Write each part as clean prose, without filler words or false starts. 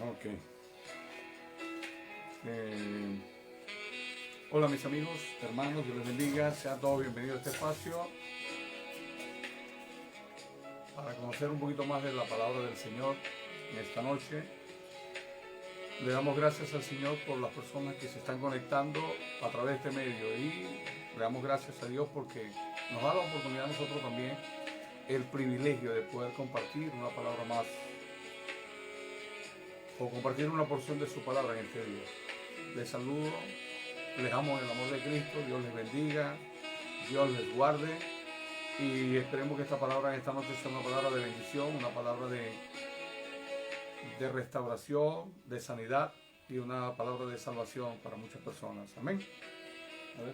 Ok. Hola mis amigos, hermanos, Dios les bendiga. Sean todos bienvenidos a este espacio para conocer un poquito más de la palabra del Señor en esta noche. Le damos gracias al Señor por las personas que se están conectando a través de este medio y le damos gracias a Dios porque nos da la oportunidad a nosotros también el privilegio de poder compartir una palabra más o compartir una porción de su palabra en este día. Les saludo, les amo en el amor de Cristo, Dios les bendiga, Dios les guarde y esperemos que esta palabra en esta noche sea una palabra de bendición, una palabra de restauración, de sanidad y una palabra de salvación para muchas personas. Amén. A ver.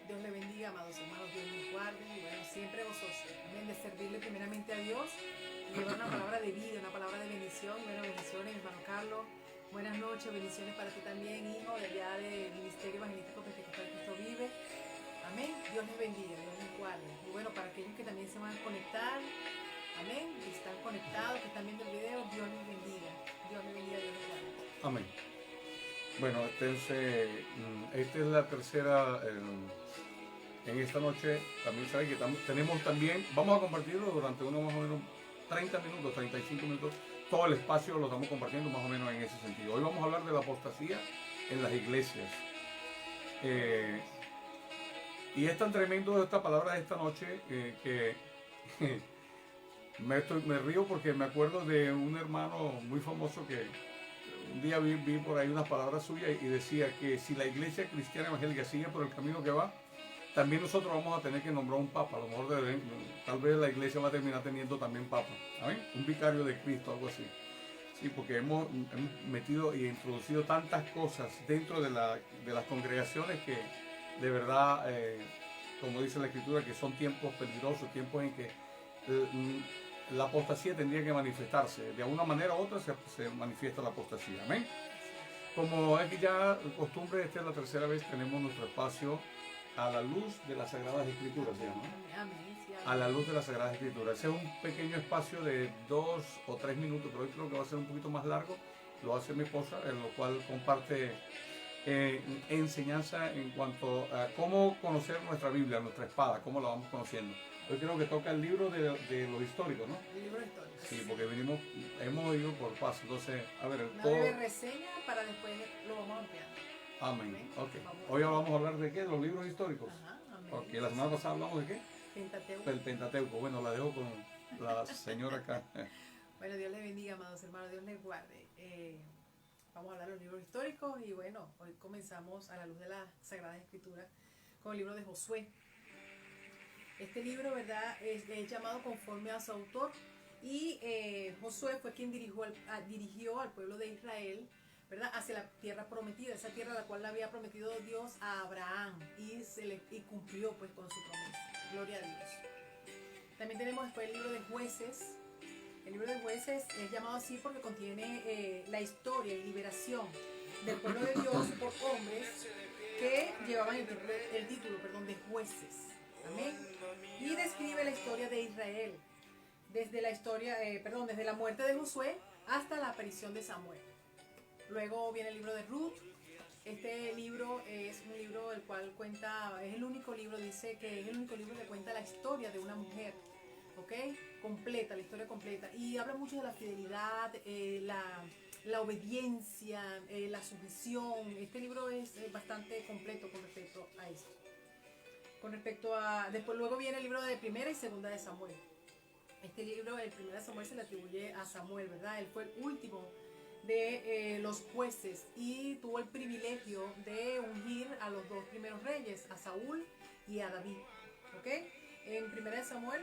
Dios le bendiga, amados hermanos, Dios les guarde y bueno, siempre gozosos, amén, de servirle primeramente a Dios y llevar una palabra de vida, una palabra de bendición. Bueno, bendiciones, hermano Carlos, buenas noches, bendiciones para ti también, hijo de allá del Ministerio Evangelístico Pentecostal Cristo Vive, amén, Dios les bendiga, Dios les guarde. Y bueno, para aquellos que también se van a conectar, amén, que están conectados, que están viendo el video, Dios les bendiga, Dios les bendiga, Dios les guarde. Amén. Bueno, entonces, esta es la tercera, en esta noche, también saben que tenemos también, vamos a compartirlo durante unos más o menos 30 minutos, 35 minutos, todo el espacio lo estamos compartiendo más o menos en ese sentido. Hoy vamos a hablar de la apostasía en las iglesias. Y es tan tremendo esta palabra de esta noche que me río porque me acuerdo de un hermano muy famoso que un día vi por ahí unas palabras suyas y decía que si la iglesia cristiana evangélica sigue por el camino que va, también nosotros vamos a tener que nombrar un papa. A lo mejor tal vez la iglesia va a terminar teniendo también papa. ¿Amén? Un vicario de Cristo, algo así. Sí, porque hemos metido y introducido tantas cosas dentro de las congregaciones que de verdad, como dice la Escritura, que son tiempos peligrosos, tiempos en que la apostasía tendría que manifestarse. De alguna manera u otra se manifiesta la apostasía. Amén. Como es ya costumbre, esta es la tercera vez que tenemos nuestro espacio a la luz de las Sagradas Escrituras, se llama. Amén, sí, amén. A la luz de las Sagradas Escrituras. Ese es un pequeño espacio de 2 o 3 minutos, pero hoy creo que va a ser un poquito más largo. Lo hace mi esposa, en lo cual comparte enseñanza en cuanto a cómo conocer nuestra Biblia, nuestra espada, cómo la vamos conociendo. Hoy creo que toca el libro de los históricos, ¿no? El libro histórico. Sí, porque hemos ido por paso. Entonces, a ver, Una breve reseña para después lo vamos a ampliar. Amén. Ok. Hoy vamos a hablar de qué, de los libros históricos. Ajá, amén. Ok, la semana pasada hablamos de qué? Pentateuco. El Pentateuco. Bueno, la dejo con la señora acá. Bueno, Dios les bendiga, amados hermanos, Dios les guarde. Vamos a hablar de los libros históricos y bueno, hoy comenzamos a la luz de las Sagradas Escrituras con el libro de Josué. Este libro, ¿verdad?, es llamado conforme a su autor y Josué fue quien dirigió al pueblo de Israel, ¿verdad?, hacia la tierra prometida, esa tierra a la cual le había prometido Dios a Abraham y cumplió pues con su promesa. Gloria a Dios. También tenemos después el libro de Jueces. El libro de Jueces es llamado así porque contiene la historia y liberación del pueblo de Dios por hombres que llevaban el título de jueces. Amén. Y describe la historia de Israel desde desde la muerte de Josué hasta la aparición de Samuel. Luego viene el libro de Ruth. Este libro es un libro el cual es el único libro, dice que es el único libro que cuenta la historia de una mujer, ¿ok? Completa, la historia completa. Y habla mucho de la fidelidad, la obediencia, la sumisión. Este libro es bastante completo con respecto a esto. Después luego viene el libro de Primera y Segunda de Samuel. Este libro, el Primera de Samuel, se le atribuye a Samuel, ¿verdad? Él fue el último de los jueces y tuvo el privilegio de ungir a los 2 primeros reyes, a Saúl y a David, ¿ok? En Primera de Samuel,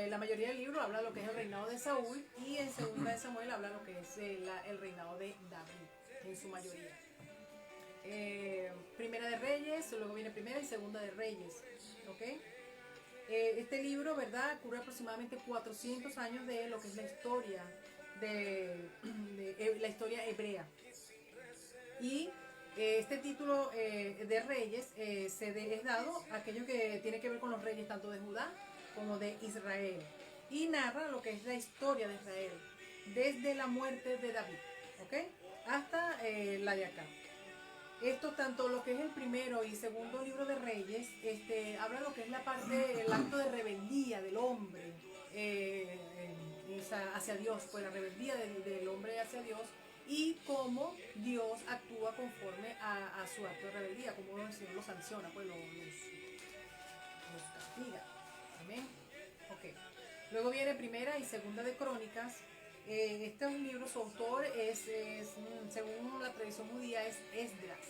la mayoría del libro habla de lo que es el reinado de Saúl y en Segunda de Samuel habla de lo que es el reinado de David, en su mayoría. Primera de Reyes, luego viene Primera y Segunda de Reyes, ¿ok? Este libro, ¿verdad?, cubre aproximadamente 400 años de lo que es la historia la historia hebrea. Y este título de reyes es dado a aquello que tiene que ver con los reyes tanto de Judá como de Israel. Y narra lo que es la historia de Israel desde la muerte de David. ¿ok? Hasta la de acá. Esto, tanto lo que es el primero y segundo libro de Reyes, habla lo que es la parte, el acto de rebeldía del hombre hacia Dios, pues la rebeldía del hombre hacia Dios y cómo Dios actúa conforme a su acto de rebeldía, cómo el Señor lo sanciona, pues los castiga. Amén. Ok. Luego viene Primera y Segunda de Crónicas. Este es un libro, su autor según la tradición judía, es Esdras.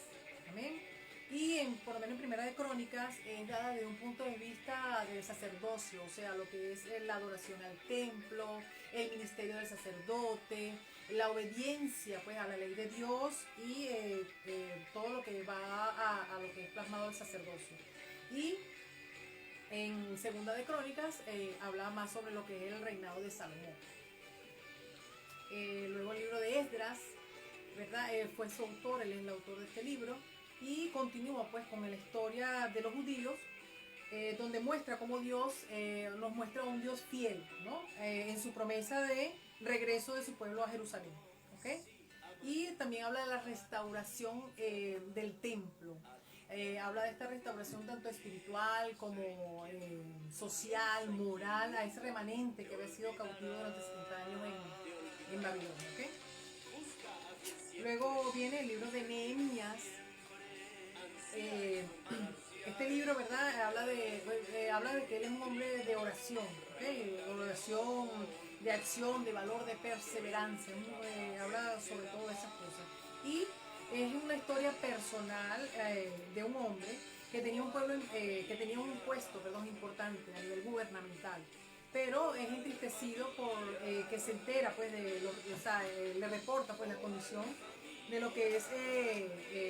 Amén. Y por lo menos en Primera de Crónicas es dada desde un punto de vista del sacerdocio, o sea, lo que es la adoración al templo, el ministerio del sacerdote, la obediencia pues a la ley de Dios y todo lo que va a lo que es plasmado el sacerdocio. Y en Segunda de Crónicas habla más sobre lo que es el reinado de Salomón. Luego el libro de Esdras, ¿verdad? Fue su autor, él es el autor de este libro y continúa pues con la historia de los judíos, donde muestra cómo Dios nos muestra un Dios fiel, ¿no? En su promesa de regreso de su pueblo a Jerusalén, ¿ok? Y también habla de la restauración del templo. Habla de esta restauración tanto espiritual como social, moral, a ese remanente que había sido cautivo durante 70 años en Babilonia, ¿ok? Luego viene el libro de Nehemías. Este libro, ¿verdad? Habla de que él es un hombre de oración, ¿okay? De oración, de acción, de valor, de perseverancia. Habla sobre todo esas cosas. Y es una historia personal de un hombre que tenía un puesto, importante a nivel gubernamental. Pero es entristecido por que se entera, pues, le reporta, pues, la condición de lo que es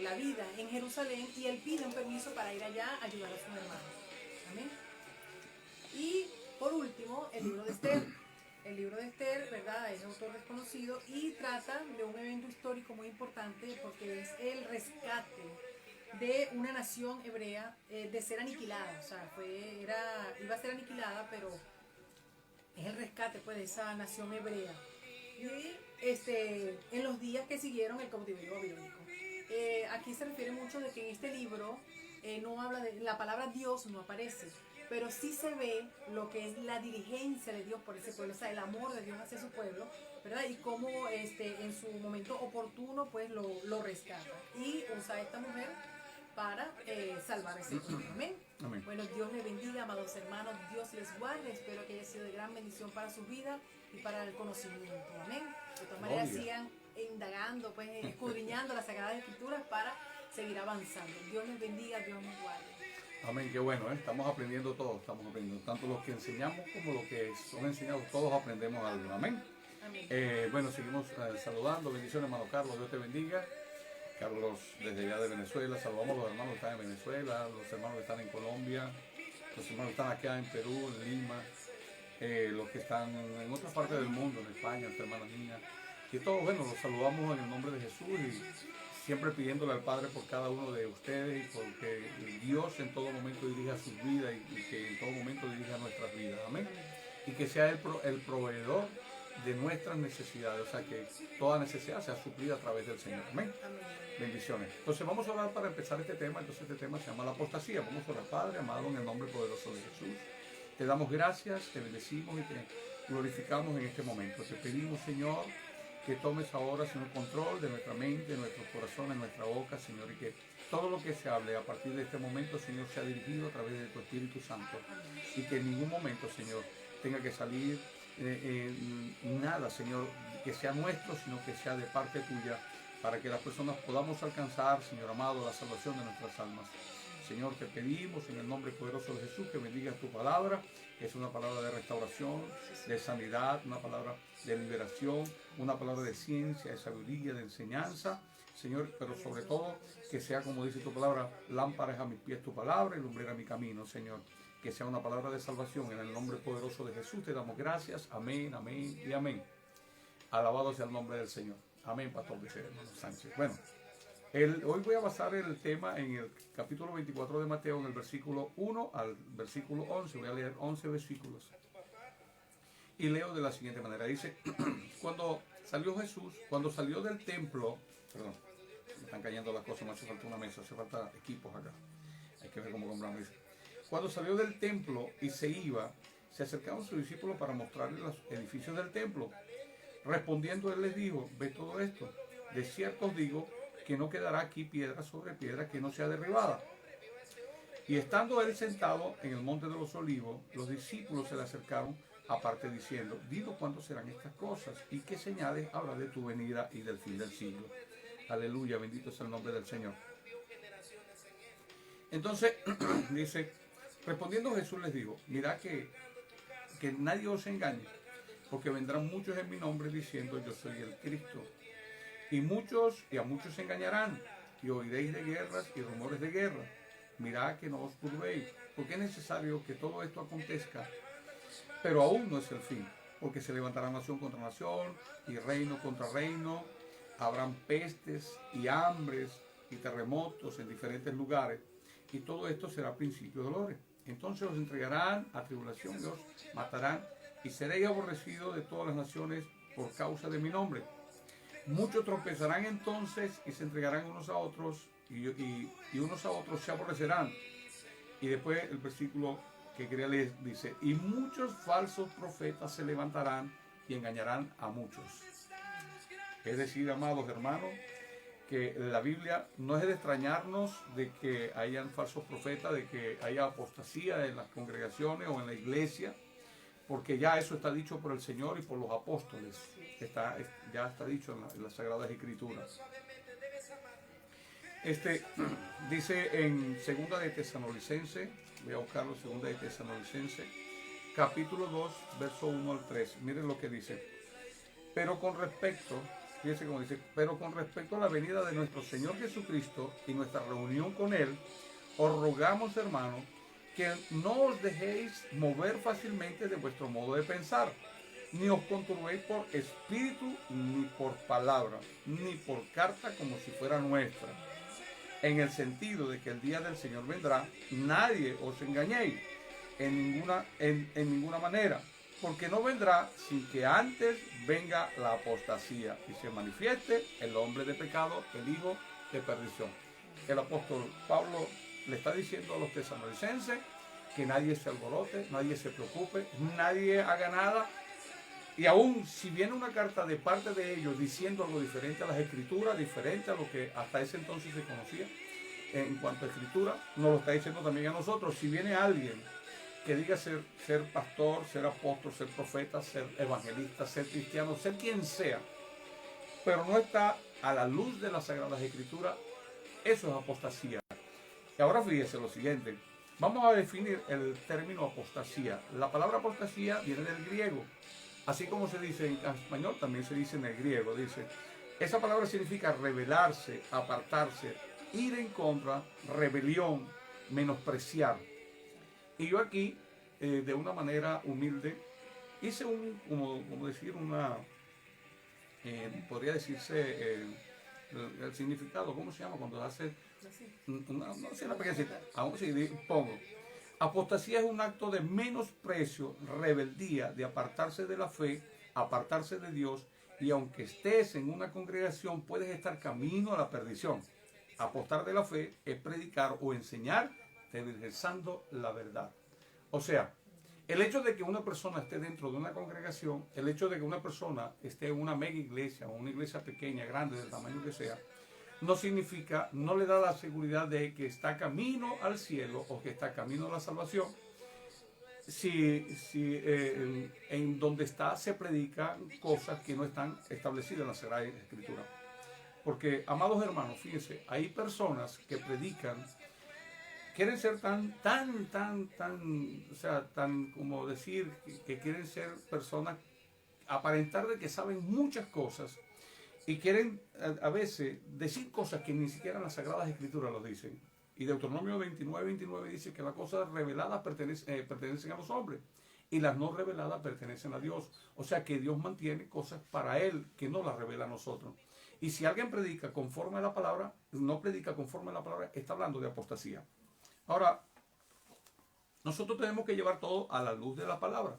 la vida en Jerusalén y él pide un permiso para ir allá a ayudar a sus hermanos. Amén. Y por último, el libro de Esther. El libro de Esther, ¿verdad? Es autor desconocido y trata de un evento histórico muy importante porque es el rescate de una nación hebrea de ser aniquilada. O sea, iba a ser aniquilada, pero es el rescate pues de esa nación hebrea. Y en los días que siguieron el cautiverio babilónico. Aquí se refiere mucho de que en este libro no habla de la palabra Dios, no aparece, pero sí se ve lo que es la diligencia de Dios por ese pueblo, o sea, el amor de Dios hacia su pueblo, ¿verdad? Y cómo en su momento oportuno pues lo rescata y usa a esta mujer para salvar a ese pueblo. Amén. Amén. Bueno, Dios les bendiga, amados hermanos, Dios les guarde, espero que haya sido de gran bendición para su vida y para el conocimiento. Amén. De todas maneras, sigan indagando, pues, escudriñando las Sagradas Escrituras para seguir avanzando. Dios les bendiga, Dios nos guarde. Amén, qué bueno, ¿eh? Estamos aprendiendo todos, tanto los que enseñamos como los que son enseñados, todos aprendemos algo. Amén. Amén. Bueno, seguimos saludando, bendiciones, hermano Carlos, Dios te bendiga. Carlos desde allá de Venezuela, saludamos a los hermanos que están en Venezuela, los hermanos que están en Colombia, los hermanos que están acá en Perú, en Lima, los que están en otras partes del mundo, en España, nuestra hermana mía, y todos, bueno, los saludamos en el nombre de Jesús y siempre pidiéndole al Padre por cada uno de ustedes y porque Dios en todo momento dirija sus vidas y que en todo momento dirija nuestras vidas, amén, y que sea el proveedor de nuestras necesidades, o sea que toda necesidad sea suplida a través del Señor, amén. Bendiciones. Entonces vamos a orar para empezar este tema. Entonces este tema se llama la apostasía. Vamos a orar, Padre amado, en el nombre poderoso de Jesús. Te damos gracias, te bendecimos y te glorificamos en este momento. Te pedimos, Señor, que tomes ahora, Señor, control de nuestra mente, de nuestros corazones, de nuestra boca, Señor, y que todo lo que se hable a partir de este momento, Señor, sea dirigido a través de tu Espíritu Santo y que en ningún momento, Señor, tenga que salir nada, Señor, que sea nuestro, sino que sea de parte tuya, para que las personas podamos alcanzar, Señor amado, la salvación de nuestras almas. Señor, te pedimos en el nombre poderoso de Jesús que bendigas tu palabra, que es una palabra de restauración, de sanidad, una palabra de liberación, una palabra de ciencia, de sabiduría, de enseñanza. Señor, pero sobre todo que sea, como dice tu palabra, lámpara es a mis pies tu palabra y lumbrera mi camino, Señor. Que sea una palabra de salvación. En el nombre poderoso de Jesús te damos gracias. Amén, amén y amén. Alabado sea el nombre del Señor. Amén, Pastor hermano Sánchez. Bueno, hoy voy a basar el tema en el capítulo 24 de Mateo, en el versículo 1 al versículo 11. Voy a leer 11 versículos. Y leo de la siguiente manera. Dice, cuando salió Jesús, cuando salió del templo, perdón, me están cayendo las cosas, me hace falta una mesa, hace falta equipos acá, hay que ver cómo compramos eso. Cuando salió del templo y se iba, se acercaron sus discípulos para mostrarles los edificios del templo. Respondiendo él les dijo, ve todo esto, de cierto os digo que no quedará aquí piedra sobre piedra que no sea derribada. Y estando él sentado en el monte de los olivos, los discípulos se le acercaron aparte diciendo, digo cuándo serán estas cosas y qué señales habrá de tu venida y del fin del siglo. Aleluya, bendito es el nombre del Señor. Entonces, dice, respondiendo Jesús les digo, mirad que nadie os engañe, porque vendrán muchos en mi nombre diciendo yo soy el Cristo. Y a muchos engañarán, y oiréis de guerras y rumores de guerra. Mirad que no os turbéis, porque es necesario que todo esto acontezca, pero aún no es el fin, porque se levantará nación contra nación, y reino contra reino, habrán pestes y hambres y terremotos en diferentes lugares, y todo esto será principio de dolores. Entonces os entregarán a tribulación y os matarán, y seréis aborrecidos de todas las naciones por causa de mi nombre. Muchos tropezarán entonces y se entregarán unos a otros, y unos a otros se aborrecerán. Y después el versículo que quería leer dice, y muchos falsos profetas se levantarán y engañarán a muchos. Es decir, amados hermanos, que la Biblia no es de extrañarnos de que hayan falsos profetas, de que haya apostasía en las congregaciones o en la iglesia, porque ya eso está dicho por el Señor y por los apóstoles. Ya está dicho en las Sagradas Escrituras. Dice en Segunda de Tesalonicenses, voy a buscarlo, Segunda de Tesalonicenses, capítulo 2, verso 1 al 3. Miren lo que dice. Pero con respecto a la venida de nuestro Señor Jesucristo y nuestra reunión con Él, os rogamos, hermanos, que no os dejéis mover fácilmente de vuestro modo de pensar, ni os conturbéis por espíritu, ni por palabra, ni por carta como si fuera nuestra, en el sentido de que el día del Señor vendrá, nadie os engañéis en ninguna manera, porque no vendrá sin que antes venga la apostasía y se manifieste el hombre de pecado, el hijo de perdición. El apóstol Pablo le está diciendo a los tesalonicenses que nadie se alborote, nadie se preocupe, nadie haga nada. Y aún si viene una carta de parte de ellos diciendo algo diferente a las escrituras, diferente a lo que hasta ese entonces se conocía en cuanto a escritura, nos lo está diciendo también a nosotros. Si viene alguien que diga ser pastor, ser apóstol, ser profeta, ser evangelista, ser cristiano, ser quien sea, pero no está a la luz de las Sagradas Escrituras, eso es apostasía. Y ahora fíjese lo siguiente, vamos a definir el término apostasía. La palabra apostasía viene del griego, así como se dice en español, también se dice en el griego. Dice, esa palabra significa rebelarse, apartarse, ir en contra, rebelión, menospreciar. Y yo aquí, de una manera humilde, hice podría decirse el significado, ¿cómo se llama? Cuando hace una pequeñita, aún si pongo. Apostasía es un acto de menosprecio, rebeldía, de apartarse de la fe, apartarse de Dios, y aunque estés en una congregación, puedes estar camino a la perdición. Apostar de la fe es predicar o enseñar tergiversando la verdad. O sea, el hecho de que una persona esté dentro de una congregación, el hecho de que una persona esté en una mega iglesia o una iglesia pequeña, grande, del tamaño que sea, no significa, no le da la seguridad de que está camino al cielo o que está camino a la salvación. Si en donde está se predican cosas que no están establecidas en la Sagrada Escritura. Porque, amados hermanos, fíjense, hay personas que predican, quieren ser tan, como decir, que quieren ser personas, aparentar de que saben muchas cosas, y quieren a veces decir cosas que ni siquiera en las Sagradas Escrituras lo dicen. Y Deuteronomio 29 dice que las cosas reveladas pertenecen a los hombres y las no reveladas pertenecen a Dios. O sea que Dios mantiene cosas para Él que no las revela a nosotros. Y si alguien predica conforme a la palabra, no predica conforme a la palabra, está hablando de apostasía. Ahora, nosotros tenemos que llevar todo a la luz de la palabra.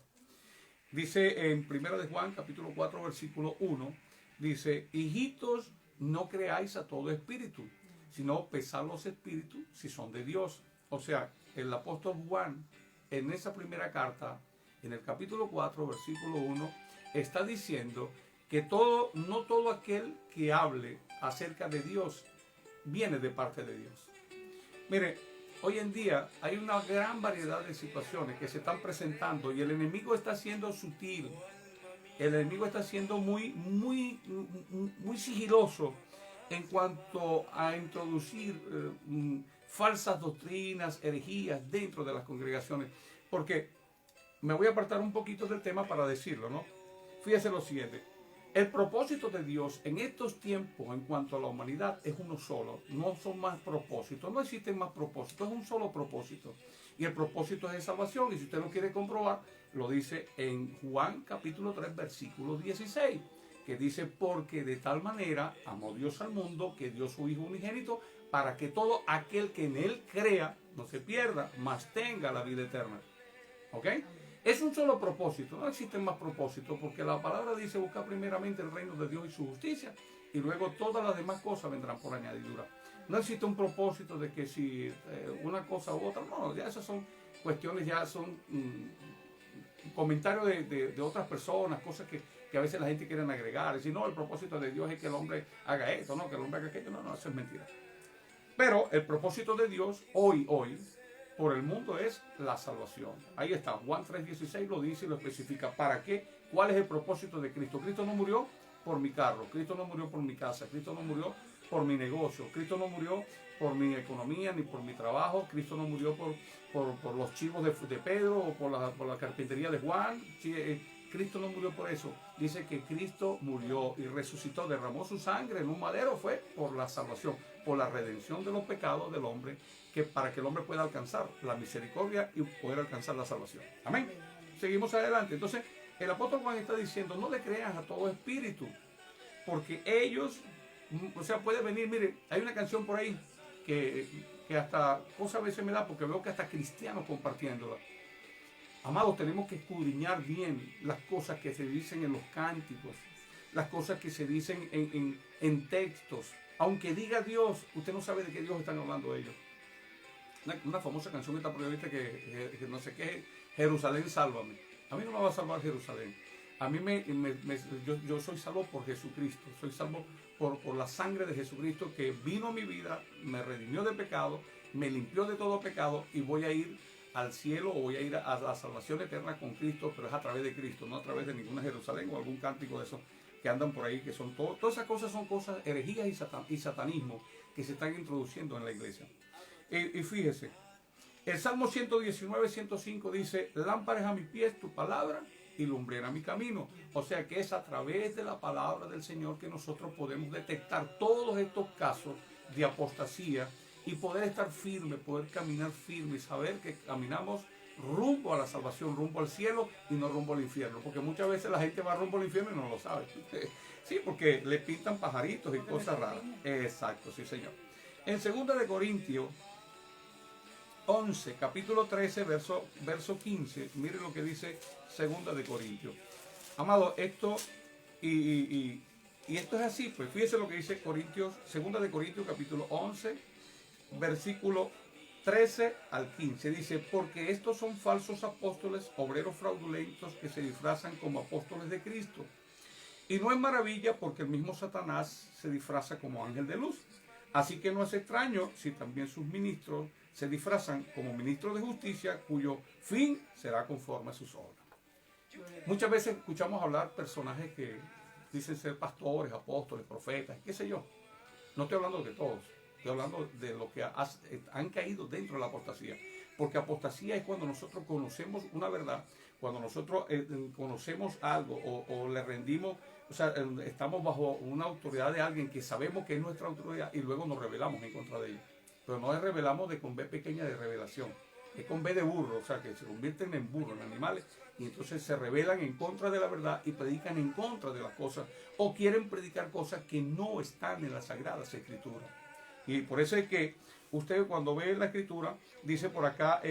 Dice en 1 de Juan, capítulo 4, versículo 1, dice, hijitos, no creáis a todo espíritu, sino pesad los espíritus si son de Dios. O sea, el apóstol Juan, en esa primera carta, en el capítulo 4, versículo 1, está diciendo que no todo aquel que hable acerca de Dios viene de parte de Dios. Mire, hoy en día hay una gran variedad de situaciones que se están presentando y el enemigo está siendo sutil. El enemigo está siendo muy sigiloso en cuanto a introducir falsas doctrinas, herejías dentro de las congregaciones. Porque me voy a apartar un poquito del tema para decirlo, ¿no? Fíjese lo siguiente. El propósito de Dios en estos tiempos en cuanto a la humanidad es uno solo. No son más propósitos. No existen más propósitos. Es un solo propósito. Y el propósito es de salvación. Y si usted lo quiere comprobar, lo dice en Juan capítulo 3, versículo 16. Que dice, porque de tal manera amó Dios al mundo que dio su Hijo unigénito para que todo aquel que en Él crea no se pierda, mas tenga la vida eterna. ¿Ok? Es un solo propósito, no existen más propósitos, porque la palabra dice buscar primeramente el reino de Dios y su justicia, y luego todas las demás cosas vendrán por añadidura. No existe un propósito de que si una cosa u otra, no, ya esas son cuestiones, ya son comentarios de otras personas, cosas que a veces la gente quiere agregar, y si no, el propósito de Dios es que el hombre haga esto, no, que el hombre haga aquello, no, eso es mentira. Pero el propósito de Dios hoy, por el mundo es la salvación. Ahí está, Juan 3:16 lo dice y lo especifica. ¿Para qué? ¿Cuál es el propósito de Cristo? Cristo no murió por mi carro, Cristo no murió por mi casa, Cristo no murió por mi negocio, Cristo no murió por mi economía ni por mi trabajo, Cristo no murió por los chivos de Pedro o por la carpintería de Juan. Cristo no murió por eso. Dice que Cristo murió y resucitó, derramó su sangre en un madero, fue por la salvación, por la redención de los pecados del hombre, que para que el hombre pueda alcanzar la misericordia y poder alcanzar la salvación. Amén. Seguimos adelante. Entonces, el apóstol Juan está diciendo, no le creas a todo espíritu, porque ellos, o sea, puede venir, mire, hay una canción por ahí que hasta cosa a veces me da, porque veo que hasta cristianos compartiéndola. Amados, tenemos que escudriñar bien las cosas que se dicen en los cánticos, las cosas que se dicen en textos. Aunque diga Dios, usted no sabe de qué Dios están hablando ellos. Una famosa canción que está por ahí ahorita que no sé qué, Jerusalén, sálvame. A mí no me va a salvar Jerusalén. A mí yo soy salvo por Jesucristo. Soy salvo por la sangre de Jesucristo que vino a mi vida, me redimió de pecado, me limpió de todo pecado y voy a ir al cielo o voy a ir a la salvación eterna con Cristo, pero es a través de Cristo, no a través de ninguna Jerusalén o algún cántico de esos que andan por ahí, que son todas esas cosas son cosas, herejías y satanismo que se están introduciendo en la iglesia. Y fíjese, el Salmo 119, 105 dice, lámpara es a mis pies tu palabra y lumbrera mi camino. O sea que es a través de la palabra del Señor que nosotros podemos detectar todos estos casos de apostasía y poder estar firme, poder caminar firme y saber que caminamos rumbo a la salvación, rumbo al cielo y no rumbo al infierno. Porque muchas veces la gente va rumbo al infierno y no lo sabe. Sí, porque le pintan pajaritos y cosas raras. Exacto, sí, señor. En 2 de Corintios 11, capítulo 13, verso 15, mire lo que dice 2 de Corintios. Amado, esto y esto es así, pues fíjese lo que dice Corintios, 2 de Corintios, capítulo 11, versículo 13 al 15. Dice, porque estos son falsos apóstoles, obreros fraudulentos que se disfrazan como apóstoles de Cristo. Y no es maravilla porque el mismo Satanás se disfraza como ángel de luz. Así que no es extraño si también sus ministros se disfrazan como ministros de justicia, cuyo fin será conforme a sus obras. Muchas veces escuchamos hablar personajes que dicen ser pastores, apóstoles, profetas, qué sé yo. No estoy hablando de todos, estoy hablando de los que han caído dentro de la apostasía. Porque apostasía es cuando nosotros conocemos una verdad, cuando nosotros conocemos algo o le rendimos, o sea, estamos bajo una autoridad de alguien que sabemos que es nuestra autoridad y luego nos rebelamos en contra de ellos. Pero no es revelamos con B pequeña de revelación, es con B de burro, o sea, que se convierten en burros, en animales, y entonces se rebelan en contra de la verdad y predican en contra de las cosas, o quieren predicar cosas que no están en las Sagradas Escrituras. Y por eso es que usted cuando ve la Escritura, dice por acá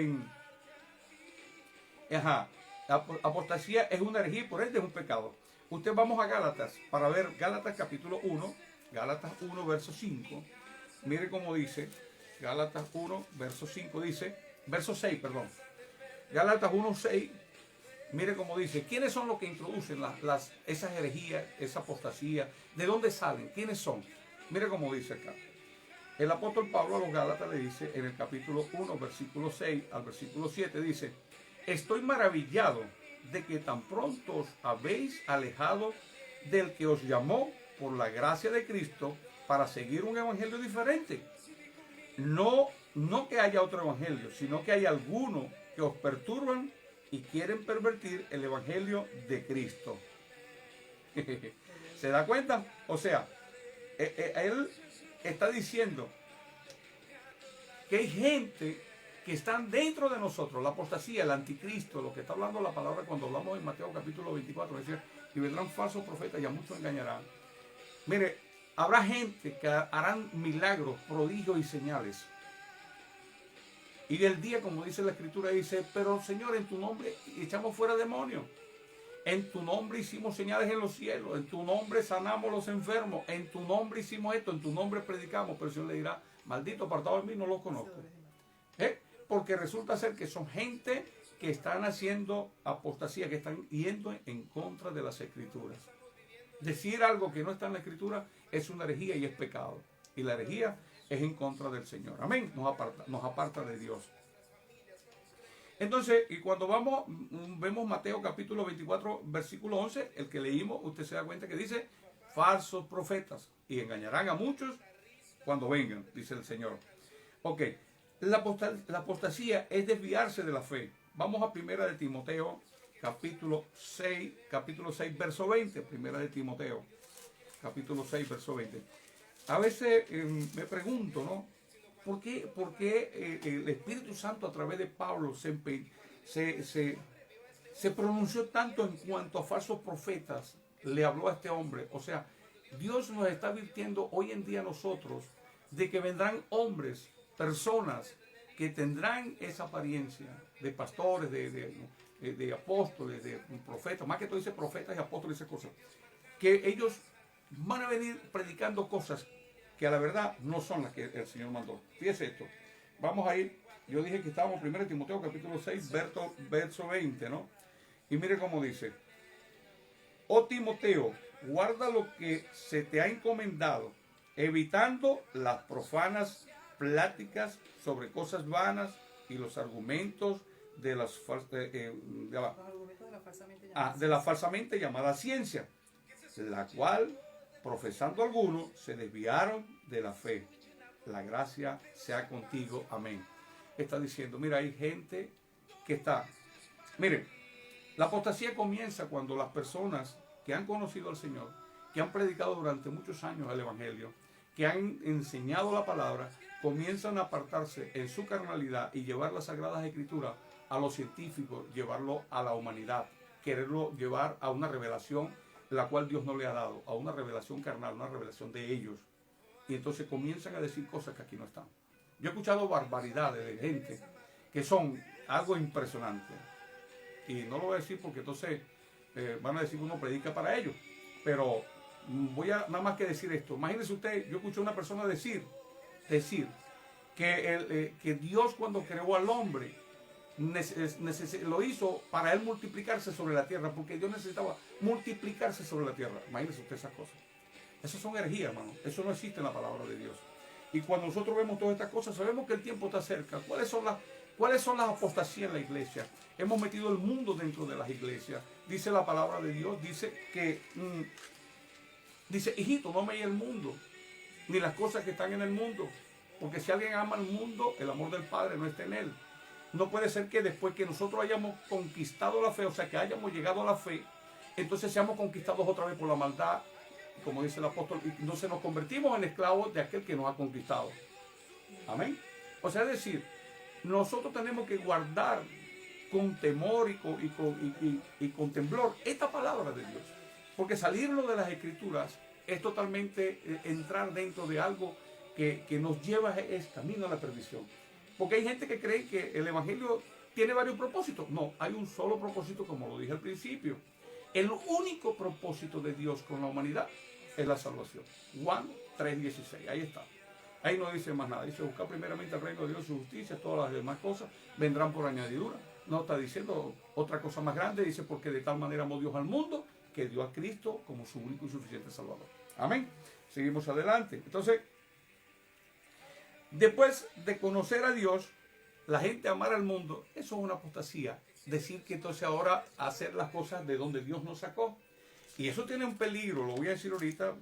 Apostasía es una herejía y por ende es un pecado. Usted vamos a Gálatas para ver Gálatas capítulo 1, Gálatas 1 verso 5. Mire cómo dice, Gálatas 1 verso 5 dice, verso 6, perdón. Gálatas 1, 6, mire cómo dice, ¿quiénes son los que introducen esas herejías, esa apostasía? ¿De dónde salen? ¿Quiénes son? Mire cómo dice acá. El apóstol Pablo a los Gálatas le dice en el capítulo 1, versículo 6 al versículo 7, dice, estoy maravillado de que tan pronto os habéis alejado del que os llamó por la gracia de Cristo para seguir un evangelio diferente. No que haya otro evangelio, sino que hay algunos que os perturban y quieren pervertir el evangelio de Cristo. ¿Se da cuenta? O sea, él está diciendo que hay gente que están dentro de nosotros, la apostasía, el anticristo, lo que está hablando la palabra cuando hablamos en Mateo capítulo 24, dice, y vendrán falsos profetas y a muchos engañarán. Mire, habrá gente que harán milagros, prodigios y señales. Y el día, como dice la escritura, dice, pero Señor, en tu nombre echamos fuera demonios. En tu nombre hicimos señales en los cielos. En tu nombre sanamos los enfermos. En tu nombre hicimos esto. En tu nombre predicamos. Pero el Señor le dirá, maldito apartado de mí, no los conozco. Porque resulta ser que son gente que están haciendo apostasía, que están yendo en contra de las escrituras. Decir algo que no está en la escritura es una herejía y es pecado. Y la herejía es en contra del Señor. Amén. Nos aparta de Dios. Entonces, y cuando vemos Mateo capítulo 24, versículo 11, el que leímos, usted se da cuenta que dice, falsos profetas, y engañarán a muchos cuando vengan, dice el Señor. Ok, la apostasía es desviarse de la fe. Vamos a primera de Timoteo, capítulo 6, verso 20, primera de Timoteo, capítulo 6, verso 20. A veces me pregunto, ¿no? ¿Por qué el Espíritu Santo a través de Pablo se pronunció tanto en cuanto a falsos profetas? Le habló a este hombre. O sea, Dios nos está advirtiendo hoy en día a nosotros de que vendrán hombres, personas que tendrán esa apariencia de pastores, de apóstoles, de profetas. Más que todo dice profetas y apóstoles, esas cosas. Que ellos van a venir predicando cosas que a la verdad no son las que el Señor mandó. Fíjese esto. Vamos a ir, yo dije que estábamos primero en Timoteo capítulo 6, verso 20, ¿no? Y mire cómo dice. Oh Timoteo, guarda lo que se te ha encomendado, evitando las profanas pláticas sobre cosas vanas y los argumentos de la falsamente llamada ciencia, la cual profesando algunos, se desviaron de la fe. La gracia sea contigo. Amén. Está diciendo, mira, hay gente que está... Miren, la apostasía comienza cuando las personas que han conocido al Señor, que han predicado durante muchos años el Evangelio, que han enseñado la palabra, comienzan a apartarse en su carnalidad y llevar las Sagradas Escrituras a los científicos, llevarlo a la humanidad, quererlo llevar a una revelación la cual Dios no le ha dado, a una revelación carnal, una revelación de ellos. Y entonces comienzan a decir cosas que aquí no están. Yo he escuchado barbaridades de gente que son algo impresionante. Y no lo voy a decir porque entonces van a decir que uno predica para ellos. Pero voy a nada más que decir esto. Imagínese usted, yo escuché a una persona decir que Dios cuando creó al hombre lo hizo para él multiplicarse sobre la tierra, porque Dios necesitaba multiplicarse sobre la tierra. Imagínense usted esas cosas. Esas son herejías, hermano. Eso no existe en la palabra de Dios. Y cuando nosotros vemos todas estas cosas, sabemos que el tiempo está cerca. ¿Cuáles son las apostasías en la iglesia? Hemos metido el mundo dentro de las iglesias. Dice la palabra de Dios, dice que, dice, hijito, no améis el mundo, ni las cosas que están en el mundo. Porque si alguien ama el mundo, el amor del Padre no está en él. No puede ser que después que nosotros hayamos conquistado la fe, o sea, que hayamos llegado a la fe, entonces seamos conquistados otra vez por la maldad, como dice el apóstol, y entonces nos convertimos en esclavos de aquel que nos ha conquistado. Amén. O sea, es decir, nosotros tenemos que guardar con temor y con temblor esta palabra de Dios. Porque salirnos de las Escrituras es totalmente entrar dentro de algo que nos lleva es camino a la perdición. Porque hay gente que cree que el Evangelio ¿Tiene varios propósitos? No, hay un solo propósito, como lo dije al principio. El único propósito de Dios con la humanidad es la salvación. Juan 3:16, ahí está. Ahí no dice más nada. Dice, buscar primeramente el reino de Dios y su justicia, todas las demás cosas vendrán por añadidura. No está diciendo otra cosa más grande. Dice, porque de tal manera amó Dios al mundo, que dio a Cristo como su único y suficiente Salvador. Amén. Seguimos adelante. Entonces, después de conocer a Dios, la gente amar al mundo, eso es una apostasía. Decir que entonces ahora hacer las cosas de donde Dios nos sacó. Y eso tiene un peligro, lo voy a decir ahorita,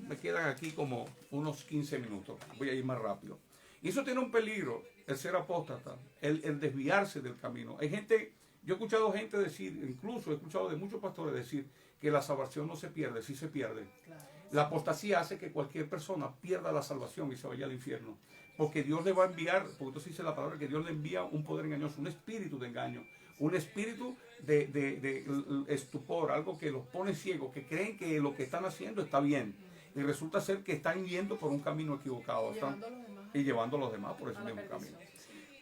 me quedan aquí como unos 15 minutos, voy a ir más rápido. Y eso tiene un peligro, el ser apóstata, el desviarse del camino. Hay gente, yo he escuchado gente decir, incluso he escuchado de muchos pastores decir que la salvación no se pierde, sí se pierde. Claro. La apostasía hace que cualquier persona pierda la salvación y se vaya al infierno. Porque Dios le va a enviar, porque entonces dice la palabra que Dios le envía un poder engañoso, un espíritu de engaño. Un espíritu de estupor, algo que los pone ciegos, que creen que lo que están haciendo está bien. Y resulta ser que están yendo por un camino equivocado. Y llevando a los demás por ese mismo camino.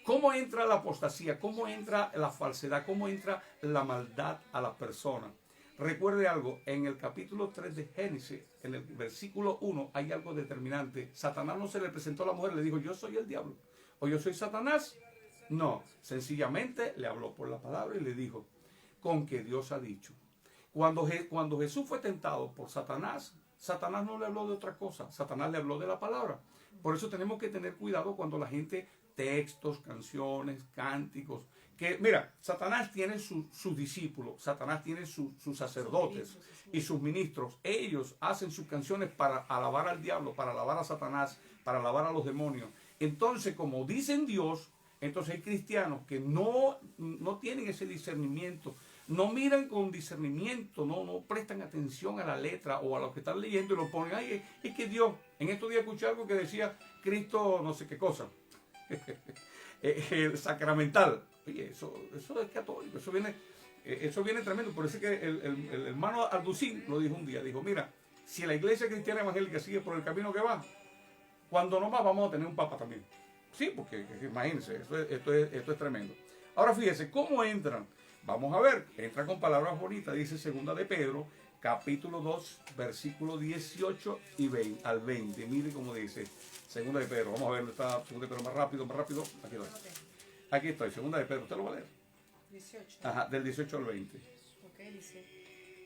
¿Cómo entra la apostasía? ¿Cómo entra la falsedad? ¿Cómo entra la maldad a la persona? Recuerde algo, en el capítulo 3 de Génesis, en el versículo 1, hay algo determinante. Satanás no se le presentó a la mujer y le dijo, yo soy el diablo, o yo soy Satanás. No, sencillamente le habló por la palabra y le dijo, con que Dios ha dicho. Cuando Jesús fue tentado por Satanás, Satanás no le habló de otra cosa, Satanás le habló de la palabra. Por eso tenemos que tener cuidado cuando la gente, textos, canciones, cánticos, que mira, Satanás tiene sus discípulos, Satanás tiene sus sacerdotes y sus ministros. Ellos hacen sus canciones para alabar al diablo, para alabar a Satanás, para alabar a los demonios. Entonces, como dicen Dios, entonces hay cristianos que no tienen ese discernimiento, no miran con discernimiento, no prestan atención a la letra o a lo que están leyendo y lo ponen, ay, es que Dios, en estos días escuché algo que decía Cristo no sé qué cosa, el sacramental. Oye, eso es católico, eso viene tremendo. Por eso es que el hermano Alducín lo dijo un día, dijo, mira, si la iglesia cristiana evangélica sigue por el camino que va, cuando no más vamos a tener un papa también. Sí, porque imagínense, esto es tremendo. Ahora fíjense, ¿cómo entran? Vamos a ver, entra con palabras bonitas, dice segunda de Pedro, capítulo 2, versículo 18 y 20, al 20. Mire cómo dice, segunda de Pedro. Vamos a ver dónde está segunda de Pedro, más rápido. Aquí estoy. Aquí estoy, segunda de Pedro. ¿Usted lo va a leer? 18. Ajá, del 18 al 20. Ok, dice,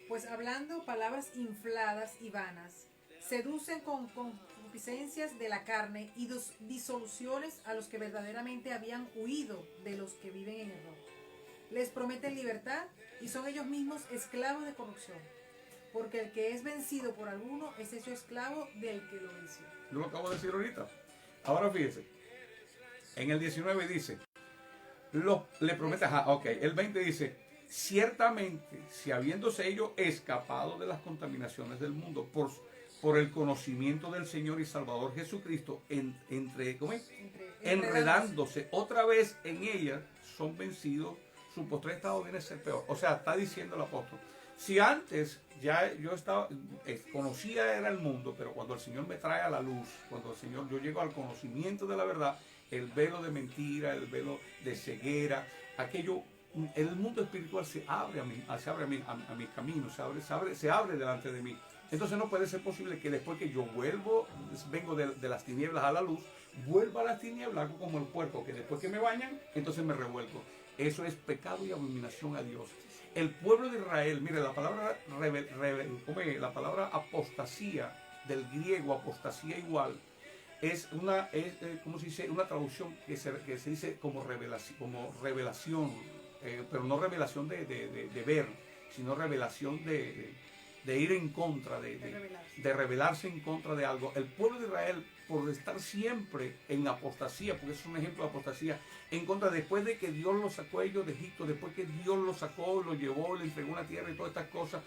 pues hablando palabras infladas y vanas, seducen con concupiscencias de la carne y disoluciones a los que verdaderamente habían huido de los que viven en error. Les prometen libertad y son ellos mismos esclavos de corrupción, porque el que es vencido por alguno es hecho esclavo del que lo venció. Yo lo acabo de decir ahorita. Ahora fíjese, en el 19 dice, le promete, el 20 dice, ciertamente, si habiéndose ellos escapado de las contaminaciones del mundo por el conocimiento del Señor y Salvador Jesucristo, enredándose otra vez en ella, son vencidos, su postrer estado viene a ser peor. O sea, está diciendo el apóstol, si antes ya yo conocía era el mundo, pero cuando el Señor me trae a la luz, cuando el Señor, yo llego al conocimiento de la verdad, el velo de mentira, el velo de ceguera, el mundo espiritual se abre a mi camino, se abre delante de mí. Entonces no puede ser posible que después que yo vengo de las tinieblas a la luz, vuelva a las tinieblas, hago como el puerco, que después que me bañan, entonces me revuelvo. Eso es pecado y abominación a Dios. El pueblo de Israel, mire, la palabra apostasía, del griego apostasía igual, es una traducción que se dice como revelación, pero no revelación de ver, sino revelación de ir en contra, de rebelarse en contra de algo. El pueblo de Israel, por estar siempre en apostasía, porque es un ejemplo de apostasía, en contra, después de que Dios los sacó a ellos de Egipto, después que Dios los sacó, los llevó, le entregó una tierra y todas estas cosas,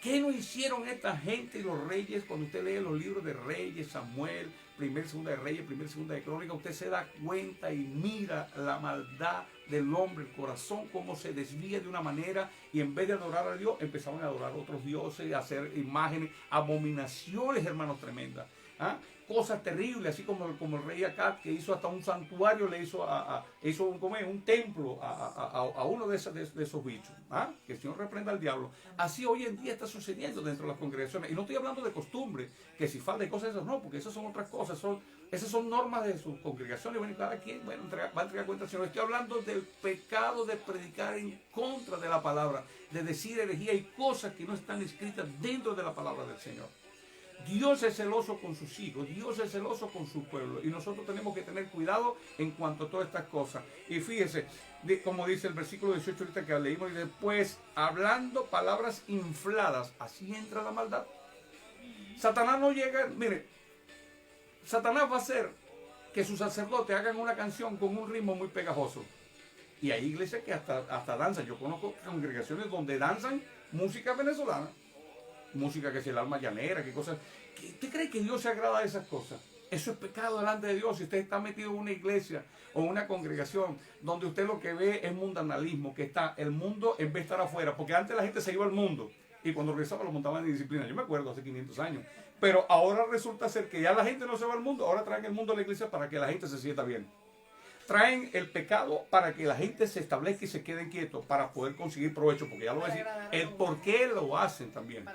¿qué no hicieron esta gente y los reyes? Cuando usted lee los libros de Reyes, Samuel, primera y segunda de Reyes, primera y segunda de Crónica, usted se da cuenta y mira la maldad del hombre, el corazón, cómo se desvía de una manera, y en vez de adorar a Dios, empezaron a adorar a otros dioses, a hacer imágenes, abominaciones, hermanos, tremendas. ¿ah? Cosas terribles, así como el rey Acab, que hizo hasta un santuario, le hizo, hizo un templo a uno de esos bichos. ¿Ah? Que el Señor reprenda al diablo. Así hoy en día está sucediendo dentro de las congregaciones. Y no estoy hablando de costumbre, que si falta de cosas, esas no, porque esas son otras cosas, esas son normas de sus congregaciones. Bueno, cada quien va a entregar cuenta al Señor. Estoy hablando del pecado de predicar en contra de la palabra, de decir herejía y cosas que no están escritas dentro de la palabra del Señor. Dios es celoso con sus hijos, Dios es celoso con su pueblo y nosotros tenemos que tener cuidado en cuanto a todas estas cosas. Y fíjese, como dice el versículo 18 ahorita que leímos, dice, pues hablando palabras infladas, así entra la maldad. Satanás no llega, mire, Satanás va a hacer que sus sacerdotes hagan una canción con un ritmo muy pegajoso. Y hay iglesias que hasta danzan. Yo conozco congregaciones donde danzan música venezolana. Música que es el alma llanera, qué cosas. ¿Usted cree que Dios se agrada de esas cosas? Eso es pecado delante de Dios. Si usted está metido en una iglesia o en una congregación donde usted lo que ve es mundanalismo, que está el mundo en vez de estar afuera, porque antes la gente se iba al mundo y cuando regresaba lo montaban en disciplina. Yo me acuerdo hace 500 años. Pero ahora resulta ser que ya la gente no se va al mundo, ahora traen el mundo a la iglesia para que la gente se sienta bien. Traen el pecado para que la gente se establezca y se queden quietos para poder conseguir provecho, porque ya lo voy a decir, el por qué lo hacen también.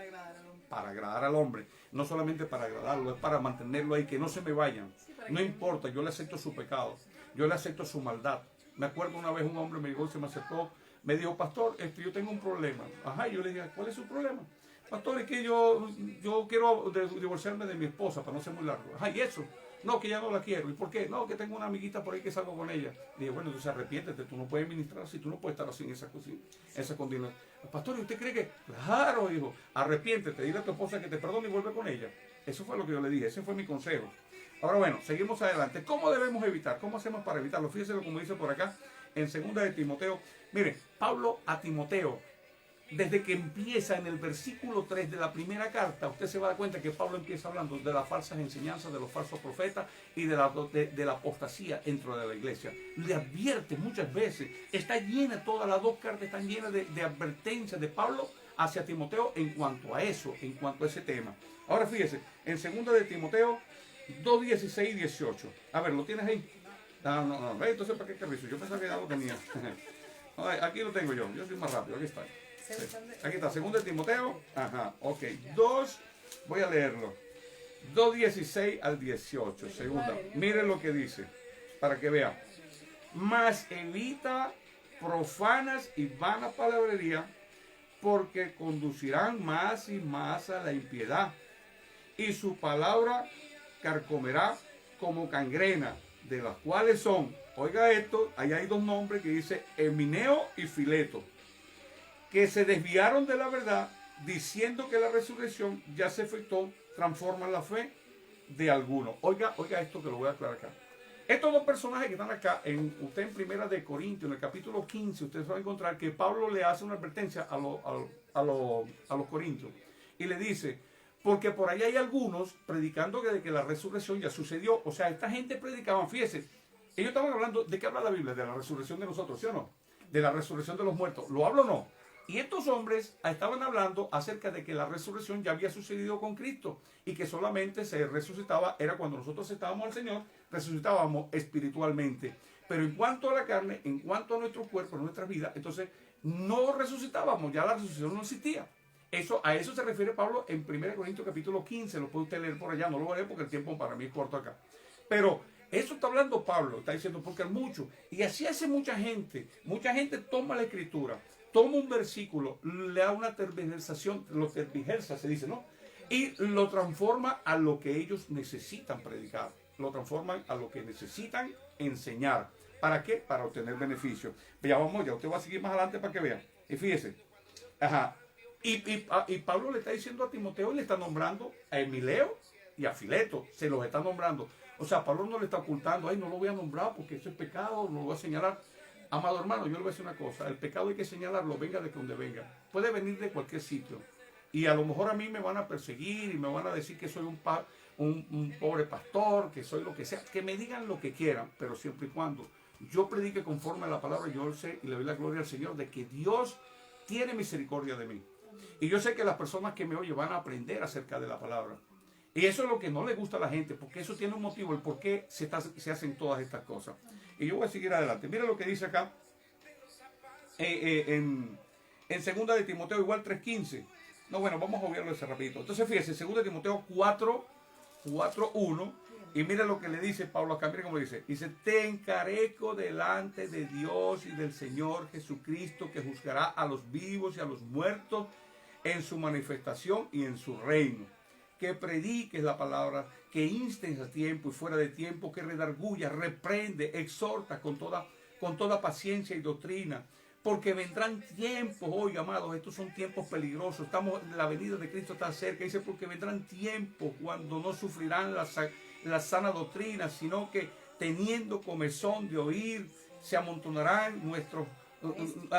Para agradar al hombre, no solamente para agradarlo, es para mantenerlo ahí, que no se me vayan. No importa, yo le acepto su pecado, yo le acepto su maldad. Me acuerdo una vez un hombre me llegó y se me acercó, me dijo, pastor, yo tengo un problema. Ajá, y yo le dije, ¿cuál es su problema? Pastor, es que yo quiero divorciarme de mi esposa, para no ser muy largo. Ajá, ¿y eso? No, que ya no la quiero. ¿Y por qué? No, que tengo una amiguita por ahí que salgo con ella. Dije, bueno, entonces arrepiéntete, tú no puedes ministrar así, tú no puedes estar así en esa condición. Pastor, ¿y usted cree que? Claro, hijo, arrepiéntete, dile a tu esposa que te perdone y vuelve con ella. Eso fue lo que yo le dije, ese fue mi consejo. Ahora bueno, seguimos adelante. ¿Cómo debemos evitar? ¿Cómo hacemos para evitarlo? Fíjese como dice por acá, en 2 de Timoteo. Mire, Pablo a Timoteo, desde que empieza en el versículo 3 de la primera carta, usted se va a dar cuenta que Pablo empieza hablando de las falsas enseñanzas, de los falsos profetas y de la apostasía dentro de la iglesia. Le advierte muchas veces, está llena, todas las dos cartas están llenas de advertencias de Pablo hacia Timoteo en cuanto a eso, en cuanto a ese tema. Ahora fíjese, en 2 de Timoteo 2, 16 y 18. A ver, ¿lo tienes ahí? No. Entonces, ¿para qué carrizo? Yo pensaba que ya lo tenía. Aquí lo tengo yo soy más rápido, aquí está. Aquí está, 2 de Timoteo, ajá, ok, 2, voy a leerlo, 2:16 al 18, segunda, miren lo que dice, para que vean, mas evita profanas y vanas palabrerías, porque conducirán más y más a la impiedad, y su palabra carcomerá como gangrena, de las cuales son, oiga esto, ahí hay dos nombres que dice Emineo y Fileto, que se desviaron de la verdad, diciendo que la resurrección ya se efectuó, transforman la fe de algunos. Oiga esto que lo voy a aclarar acá. Estos dos personajes que están acá, usted en Primera de Corintios, en el capítulo 15, usted va a encontrar que Pablo le hace una advertencia a los corintios. Y le dice, porque por ahí hay algunos predicando que la resurrección ya sucedió. O sea, esta gente predicaba, fíjese, ellos estaban hablando, ¿de qué habla la Biblia? De la resurrección de nosotros, ¿sí o no? De la resurrección de los muertos. ¿Lo hablo o no? Y estos hombres estaban hablando acerca de que la resurrección ya había sucedido con Cristo y que solamente se resucitaba, era cuando nosotros estábamos al Señor, resucitábamos espiritualmente. Pero en cuanto a la carne, en cuanto a nuestro cuerpo, a nuestra vida, entonces no resucitábamos, ya la resurrección no existía. A eso se refiere Pablo en 1 Corintios capítulo 15, lo puede usted leer por allá, no lo voy a leer porque el tiempo para mí es corto acá. Pero eso está hablando Pablo, está diciendo porque es mucho. Y así hace mucha gente toma la escritura, toma un versículo, le da una tergiversación, lo tergiversa, se dice, ¿no? Y lo transforma a lo que ellos necesitan predicar, lo transforman a lo que necesitan enseñar. ¿Para qué? Para obtener beneficio. Ya vamos, ya usted va a seguir más adelante para que vean. Y fíjese, ajá. Y Pablo le está diciendo a Timoteo y le está nombrando a Emileo y a Fileto, se los está nombrando. O sea, Pablo no le está ocultando, ay, no lo voy a nombrar porque eso es pecado, no lo voy a señalar. Amado hermano, yo le voy a decir una cosa, el pecado hay que señalarlo, venga de donde venga. Puede venir de cualquier sitio. Y a lo mejor a mí me van a perseguir y me van a decir que soy un pobre pastor, que soy lo que sea. Que me digan lo que quieran, pero siempre y cuando yo predique conforme a la palabra, yo sé y le doy la gloria al Señor de que Dios tiene misericordia de mí. Y yo sé que las personas que me oyen van a aprender acerca de la palabra. Y eso es lo que no le gusta a la gente, porque eso tiene un motivo, el por qué se hacen todas estas cosas. Y yo voy a seguir adelante. Mira lo que dice acá en 2 de Timoteo, igual 3:15. No, bueno, vamos a obviarlo ese rapidito. Entonces fíjese, 2 de Timoteo 4:1. Y mira lo que le dice Pablo acá, mira cómo dice. Dice, te encarezco delante de Dios y del Señor Jesucristo, que juzgará a los vivos y a los muertos en su manifestación y en su reino. Que prediques la palabra, que instes a tiempo y fuera de tiempo, que redarguya, reprende, exhorta con toda paciencia y doctrina. Porque vendrán tiempos, hoy amados, estos son tiempos peligrosos. La venida de Cristo está cerca. Dice, porque vendrán tiempos cuando no sufrirán la sana doctrina, sino que teniendo comezón de oír, se amontonarán nuestros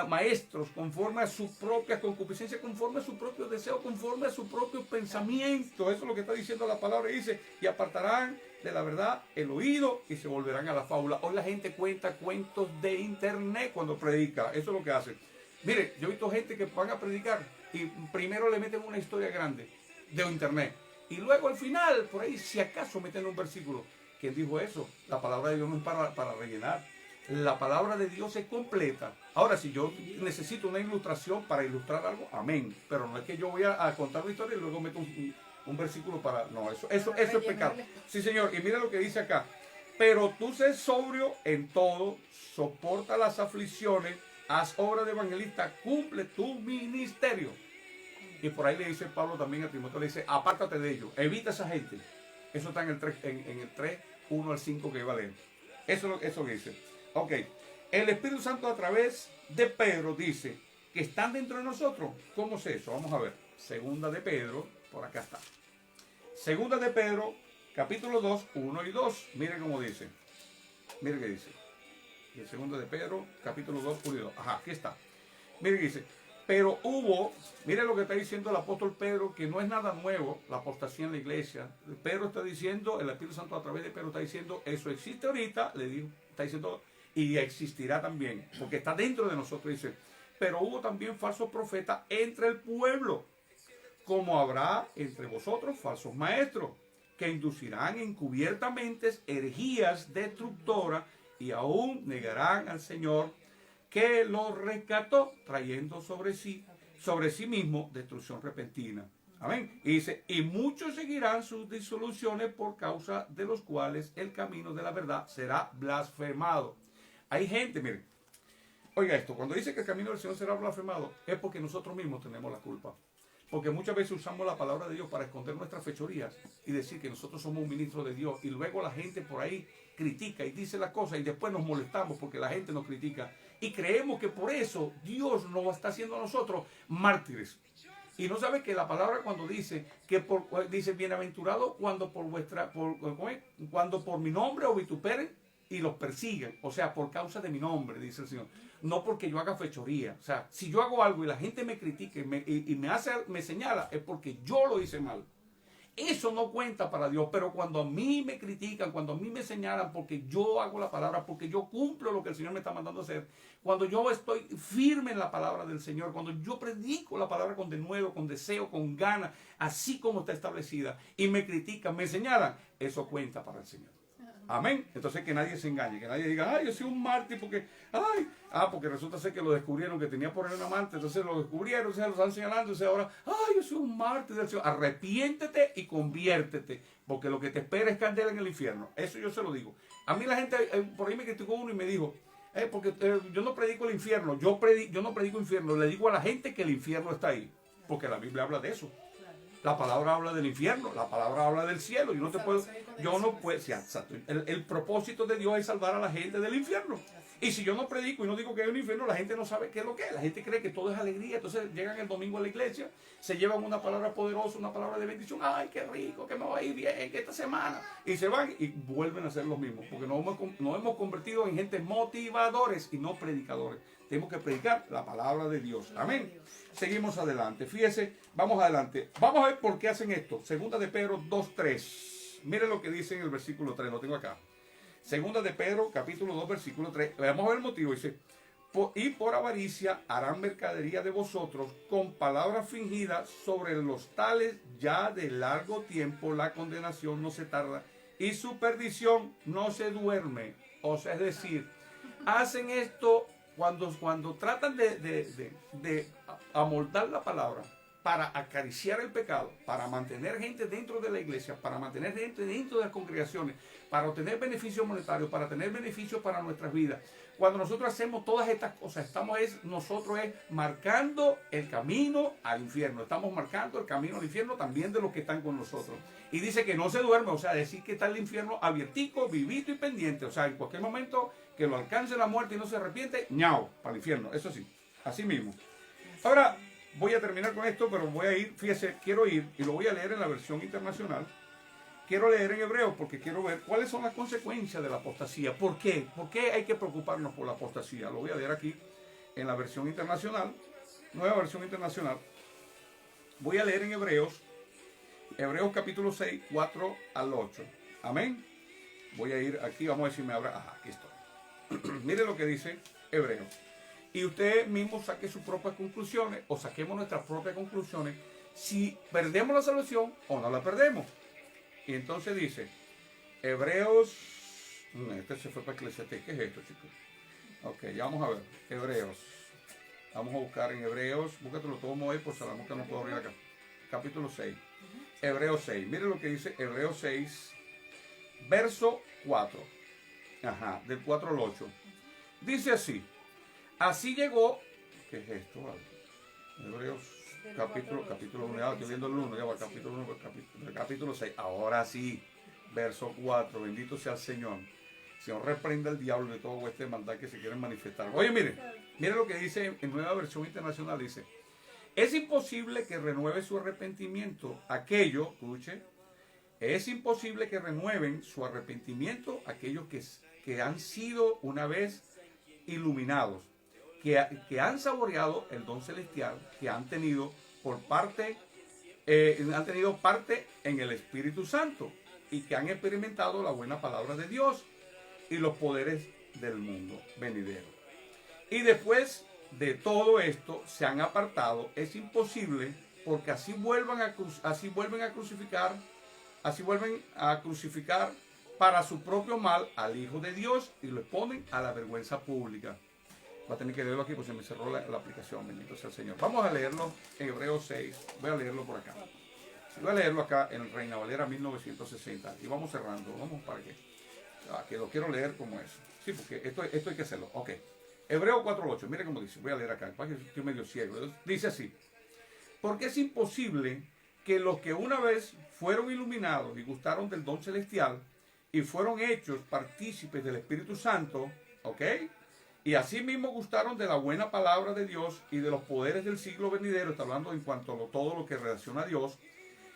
maestros conforme a su propia concupiscencia, conforme a su propio deseo, conforme a su propio pensamiento. Eso es lo que está diciendo la palabra. Dice, y apartarán de la verdad el oído y se volverán a la fábula. Hoy la gente cuenta cuentos de internet cuando predica. Eso es lo que hacen. Mire, yo he visto gente que van a predicar y primero le meten una historia grande de internet y luego al final, por ahí, si acaso meten un versículo. ¿Quién dijo eso? La palabra de Dios no es para rellenar. La palabra de Dios es completa. Ahora, si yo necesito una ilustración para ilustrar algo, amén. Pero no es que yo voy a contar una historia y luego meto un versículo para... No, eso es pecado. Sí, Señor. Y mira lo que dice acá. Pero tú sé sobrio en todo, soporta las aflicciones, haz obra de evangelista, cumple tu ministerio. Y por ahí le dice Pablo también a Timoteo, le dice, apártate de ellos, evita a esa gente. Eso está en el 3, 1 al 5 que iba a leer. Eso dice. Ok, el Espíritu Santo a través de Pedro dice que están dentro de nosotros. ¿Cómo es eso? Vamos a ver. 2 de Pedro, por acá está. 2 de Pedro, capítulo 2, 1 y 2. Miren cómo dice. Miren qué dice. El 2 de Pedro, capítulo 2, 1 y 2. Ajá, aquí está. Miren qué dice. Pero miren lo que está diciendo el apóstol Pedro, que no es nada nuevo la apostasía en la iglesia. Pedro está diciendo, el Espíritu Santo a través de Pedro está diciendo, eso existe ahorita, está diciendo, y existirá también, porque está dentro de nosotros, dice. Pero hubo también falsos profetas entre el pueblo, como habrá entre vosotros falsos maestros, que inducirán encubiertamente herejías destructoras y aún negarán al Señor que los rescató, trayendo sobre sí mismo destrucción repentina. Amén. Y dice, y muchos seguirán sus disoluciones por causa de los cuales el camino de la verdad será blasfemado. Hay gente, miren, oiga esto, cuando dice que el camino del Señor será blasfemado, es porque nosotros mismos tenemos la culpa. Porque muchas veces usamos la palabra de Dios para esconder nuestras fechorías y decir que nosotros somos un ministro de Dios. Y luego la gente por ahí critica y dice las cosas y después nos molestamos porque la gente nos critica. Y creemos que por eso Dios nos está haciendo a nosotros mártires. Y no sabe que la palabra cuando dice dice bienaventurado cuando por mi nombre os vituperen y los persiguen, o sea, por causa de mi nombre, dice el Señor, no porque yo haga fechoría. O sea, si yo hago algo y la gente me critica y me señala, es porque yo lo hice mal. Eso no cuenta para Dios, pero cuando a mí me critican, cuando a mí me señalan porque yo hago la palabra, porque yo cumplo lo que el Señor me está mandando a hacer, cuando yo estoy firme en la palabra del Señor, cuando yo predico la palabra con denuedo, con deseo, con ganas, así como está establecida, y me critican, me señalan, eso cuenta para el Señor. Amén. Entonces que nadie se engañe, que nadie diga, ay, yo soy un mártir porque, porque resulta ser que lo descubrieron, que tenía por él un amante, entonces lo descubrieron, se lo están señalando, entonces ahora, ay, yo soy un mártir del Señor. Arrepiéntete y conviértete, porque lo que te espera es candela en el infierno. Eso yo se lo digo. A mí la gente, por ahí me criticó uno y me dijo, porque yo no predico el infierno, yo no predico infierno, le digo a la gente que el infierno está ahí, porque la Biblia habla de eso. La palabra habla del infierno, la palabra habla del cielo. Yo no puedo, sí, exacto. El propósito de Dios es salvar a la gente del infierno. Y si yo no predico y no digo que hay un infierno, la gente no sabe qué es lo que es. La gente cree que todo es alegría. Entonces llegan el domingo a la iglesia, se llevan una palabra poderosa, una palabra de bendición. Ay, qué rico, que me va a ir bien que esta semana. Y se van y vuelven a ser los mismos. Porque nos hemos convertido en gente motivadores y no predicadores. Tenemos que predicar la palabra de Dios. Amén. Seguimos adelante. Fíjese, vamos adelante. Vamos a ver por qué hacen esto. 2 de Pedro 2:3. Miren lo que dice en el versículo 3. Lo tengo acá. 2 de Pedro, capítulo 2, versículo 3. Vamos a ver el motivo. Dice, Y por avaricia harán mercadería de vosotros con palabras fingidas, sobre los tales ya de largo tiempo la condenación no se tarda y su perdición no se duerme. O sea, es decir, hacen esto cuando tratan de amoldar la palabra para acariciar el pecado, para mantener gente dentro de la iglesia, para mantener gente dentro de las congregaciones, para obtener beneficios monetarios, para tener beneficios para nuestras vidas. Cuando nosotros hacemos todas estas cosas, nosotros marcando el camino al infierno. Estamos marcando el camino al infierno también de los que están con nosotros. Y dice que no se duerme, o sea, decir que está el infierno abiertico, vivito y pendiente. O sea, en cualquier momento que lo alcance la muerte y no se arrepiente, ¡ñao! Para el infierno. Eso sí, así mismo. Ahora, voy a terminar con esto, pero voy a ir, fíjese, quiero ir, y lo voy a leer en la versión internacional. Quiero leer en hebreo porque quiero ver cuáles son las consecuencias de la apostasía. ¿Por qué? ¿Por qué hay que preocuparnos por la apostasía? Lo voy a leer aquí en la versión internacional, nueva versión internacional. Voy a leer en Hebreos capítulo 6, 4 al 8. Amén. Voy a ir aquí, vamos a ver si me abra. Ajá, aquí estoy. Mire lo que dice Hebreos. Y usted mismo saque sus propias conclusiones o saquemos nuestras propias conclusiones si perdemos la salvación o no la perdemos. Y entonces dice, Hebreos, este se fue para Eclesiastés, ¿qué es esto, chicos? Ok, ya vamos a ver, Hebreos, vamos a buscar en Hebreos, búscatelo todo modo ahí, por sabemos que no puedo abrir acá, capítulo 6, Hebreos 6, mire lo que dice Hebreos 6, verso 4, ajá, del 4 al 8, dice así llegó, ¿qué es esto? Hebreos capítulo 1, ya estoy viendo el 1, ya va capítulo 6, ahora sí, verso 4, bendito sea el Señor. Señor, reprenda al diablo de todo este maldad que se quieren manifestar. Oye, mire lo que dice en nueva versión internacional, dice, es imposible que renueve su arrepentimiento aquello, escuche, es imposible que renueven su arrepentimiento aquellos que han sido una vez iluminados, que han saboreado el don celestial, que han tenido parte en el Espíritu Santo y que han experimentado la buena palabra de Dios y los poderes del mundo venidero. Y después de todo esto se han apartado. Es imposible porque así vuelven a crucificar para su propio mal al Hijo de Dios y lo exponen a la vergüenza pública. Voy a tener que leerlo aquí porque se me cerró la aplicación, bendito sea el Señor. Vamos a leerlo en Hebreos 6, voy a leerlo por acá. Voy a leerlo acá en Reina Valera 1960 y vamos cerrando, vamos para que lo quiero leer como es. Sí, porque esto hay que hacerlo. Ok. Hebreo 4.8, mire cómo dice, voy a leer acá, estoy medio ciego. Dice así, porque es imposible que los que una vez fueron iluminados y gustaron del don celestial y fueron hechos partícipes del Espíritu Santo, ¿ok? Y asimismo gustaron de la buena palabra de Dios y de los poderes del siglo venidero, está hablando en cuanto a todo lo que relaciona a Dios,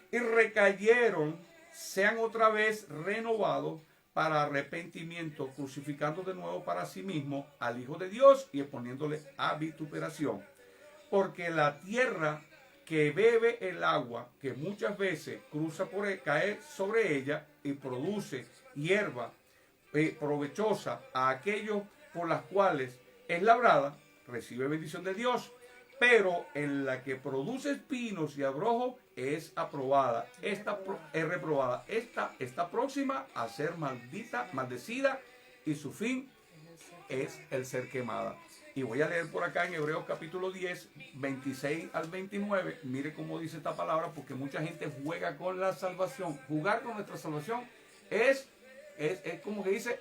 y recayeron, sean otra vez renovados para arrepentimiento, crucificando de nuevo para sí mismo al Hijo de Dios y exponiéndole a vituperación. Porque la tierra que bebe el agua, que muchas veces cae sobre ella y produce hierba provechosa a aquellos por las cuales es labrada, recibe bendición de Dios, pero en la que produce espinos y abrojo es aprobada, es reprobada, está próxima a ser maldecida y su fin es el ser quemada. Y voy a leer por acá en Hebreos capítulo 10, 26 al 29, mire cómo dice esta palabra, porque mucha gente juega con la salvación. Jugar con nuestra salvación es como que dice,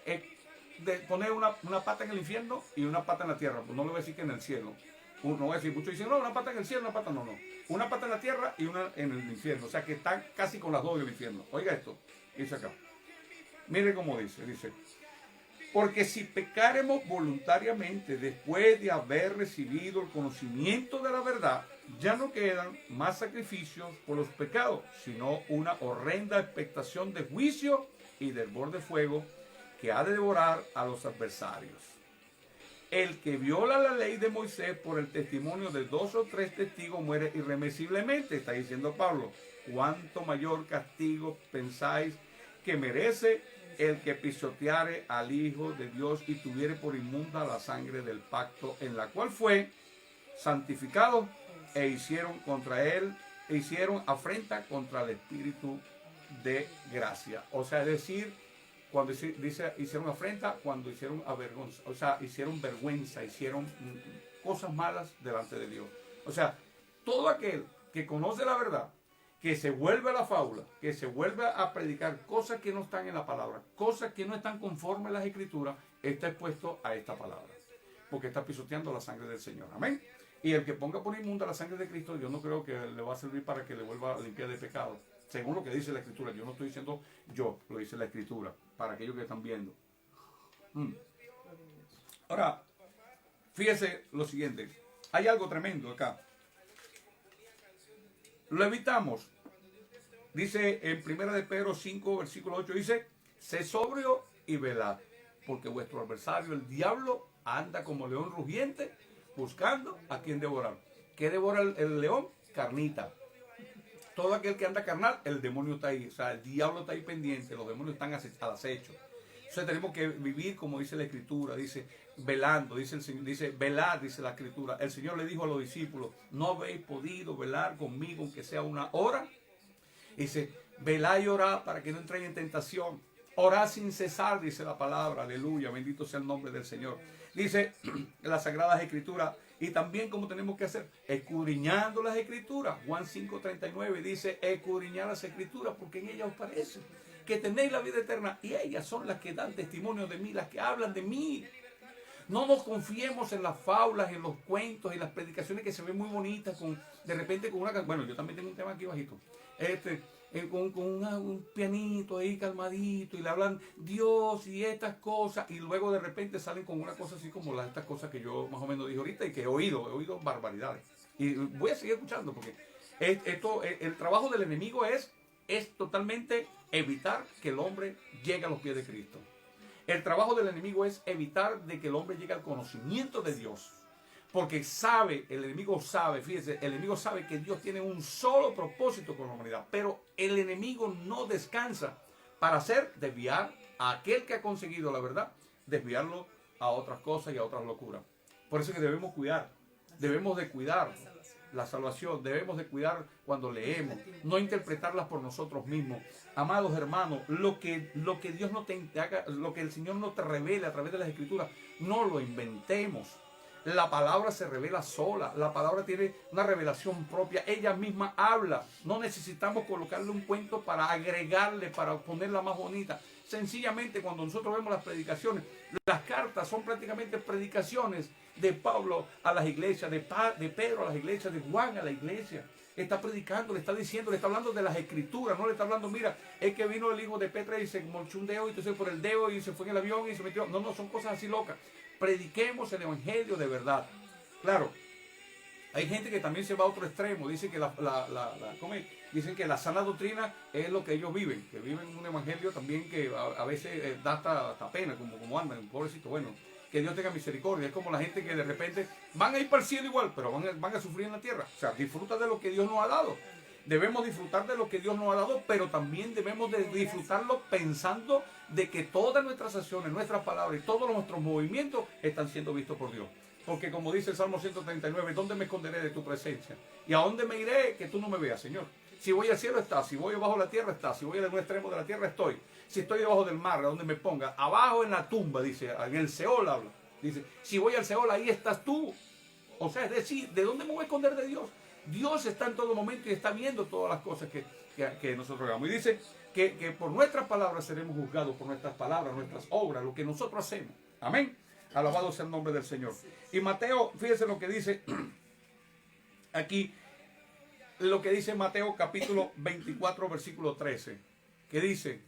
de poner una pata en el infierno y una pata en la tierra. Pues no le voy a decir que en el cielo. No voy a decir, muchos dicen, no, una pata en el cielo, una pata no. Una pata en la tierra y una en el infierno. O sea que están casi con las dos en el infierno. Oiga esto, dice acá. Mire cómo dice. Porque si pecaremos voluntariamente después de haber recibido el conocimiento de la verdad, ya no quedan más sacrificios por los pecados, sino una horrenda expectación de juicio y del borde de fuego que ha de devorar a los adversarios. El que viola la ley de Moisés por el testimonio de 2 o 3 testigos muere irremisiblemente, está diciendo Pablo. ¿Cuánto mayor castigo pensáis que merece el que pisoteare al Hijo de Dios y tuviere por inmunda la sangre del pacto en la cual fue santificado e hicieron contra él, e hicieron afrenta contra el Espíritu de gracia. O sea, es decir, cuando dice hicieron afrenta, cuando hicieron avergonza, o sea, hicieron vergüenza, hicieron cosas malas delante de Dios. O sea, todo aquel que conoce la verdad, que se vuelve a la fábula, que se vuelve a predicar cosas que no están en la palabra, cosas que no están conformes a las escrituras, está expuesto a esta palabra, porque está pisoteando la sangre del Señor. Amén. Y el que ponga por inmunda la sangre de Cristo, yo no creo que le va a servir para que le vuelva a limpiar de pecado, según lo que dice la Escritura. Yo no estoy diciendo yo, lo dice la Escritura, para aquellos que están viendo. Ahora, fíjese lo siguiente, hay algo tremendo acá. Lo evitamos. Dice en 1 de Pedro 5, versículo 8, dice, sé sobrio y velad, porque vuestro adversario, el diablo, anda como león rugiente, buscando a quien devorar. ¿Qué devora el león? Carnita. Todo aquel que anda carnal, el demonio está ahí. O sea, el diablo está ahí pendiente, los demonios están al acecho. Entonces tenemos que vivir como dice la Escritura, dice, velando, dice el Señor, dice, velad, dice la Escritura. El Señor le dijo a los discípulos, no habéis podido velar conmigo, aunque sea una hora. Dice, velad y orad para que no entren en tentación. Orad sin cesar, dice la palabra, aleluya, bendito sea el nombre del Señor. Dice las Sagradas Escrituras, y también como tenemos que hacer, escudriñando las Escrituras. Juan 5:39 dice, escudriñad las Escrituras, porque en ellas os parece que tenéis la vida eterna, y ellas son las que dan testimonio de mí, las que hablan de mí. No nos confiemos en las fábulas, en los cuentos, en las predicaciones que se ven muy bonitas, de repente con una... Bueno, yo también tengo un tema aquí bajito. Con un pianito ahí calmadito y le hablan Dios y estas cosas, y luego de repente salen con una cosa así como estas cosas que yo más o menos dije ahorita y que he oído barbaridades. Y voy a seguir escuchando porque el trabajo del enemigo es totalmente evitar que el hombre llegue a los pies de Cristo. El trabajo del enemigo es evitar de que el hombre llegue al conocimiento de Dios. Porque el enemigo sabe, fíjese, el enemigo sabe que Dios tiene un solo propósito con la humanidad. Pero el enemigo no descansa para desviar a aquel que ha conseguido la verdad, desviarlo a otras cosas y a otras locuras. Por eso es que debemos de cuidar la salvación, debemos de cuidar cuando leemos, no interpretarlas por nosotros mismos. Amados hermanos, lo que Dios no te haga, lo que el Señor no te revele a través de las Escrituras, no lo inventemos. La palabra se revela sola, la palabra tiene una revelación propia, ella misma habla. No necesitamos colocarle un cuento para agregarle, para ponerla más bonita. Sencillamente cuando nosotros vemos las predicaciones, las cartas son prácticamente predicaciones de Pablo a las iglesias, de Pedro a las iglesias, de Juan a la iglesia. Está predicando, le está diciendo, le está hablando de las Escrituras, no le está hablando, mira, es que vino el hijo de Petra y se morchó un dedo y entonces por el dedo y se fue en el avión y se metió. No, son cosas así locas. Prediquemos el evangelio de verdad. Claro, hay gente que también se va a otro extremo. Dicen que dicen que la sana doctrina es lo que ellos viven, que viven un evangelio también que a veces da hasta pena, como andan, pobrecito. Bueno, que Dios tenga misericordia. Es como la gente que de repente van a ir para el cielo igual, pero van a sufrir en la tierra. O sea, disfruta de lo que Dios nos ha dado. Debemos disfrutar de lo que Dios nos ha dado, pero también debemos de disfrutarlo pensando de que todas nuestras acciones, nuestras palabras y todos nuestros movimientos están siendo vistos por Dios. Porque como dice el Salmo 139, ¿dónde me esconderé de tu presencia? ¿Y a dónde me iré que tú no me veas, Señor? Si voy al cielo, estás. Si voy abajo de la tierra, estás. Si voy al extremo de la tierra, estoy. Si estoy debajo del mar, a donde me ponga. Abajo en la tumba, dice, en el Seol habla. Dice, si voy al Seol, ahí estás tú. O sea, es decir, ¿de dónde me voy a esconder de Dios? Dios está en todo momento y está viendo todas las cosas que nosotros hagamos. Y dice que por nuestras palabras seremos juzgados, por nuestras palabras, nuestras obras, lo que nosotros hacemos. Amén. Alabado sea el nombre del Señor. Y Mateo, fíjese lo que dice aquí, lo que dice Mateo capítulo 24, versículo 13, que dice,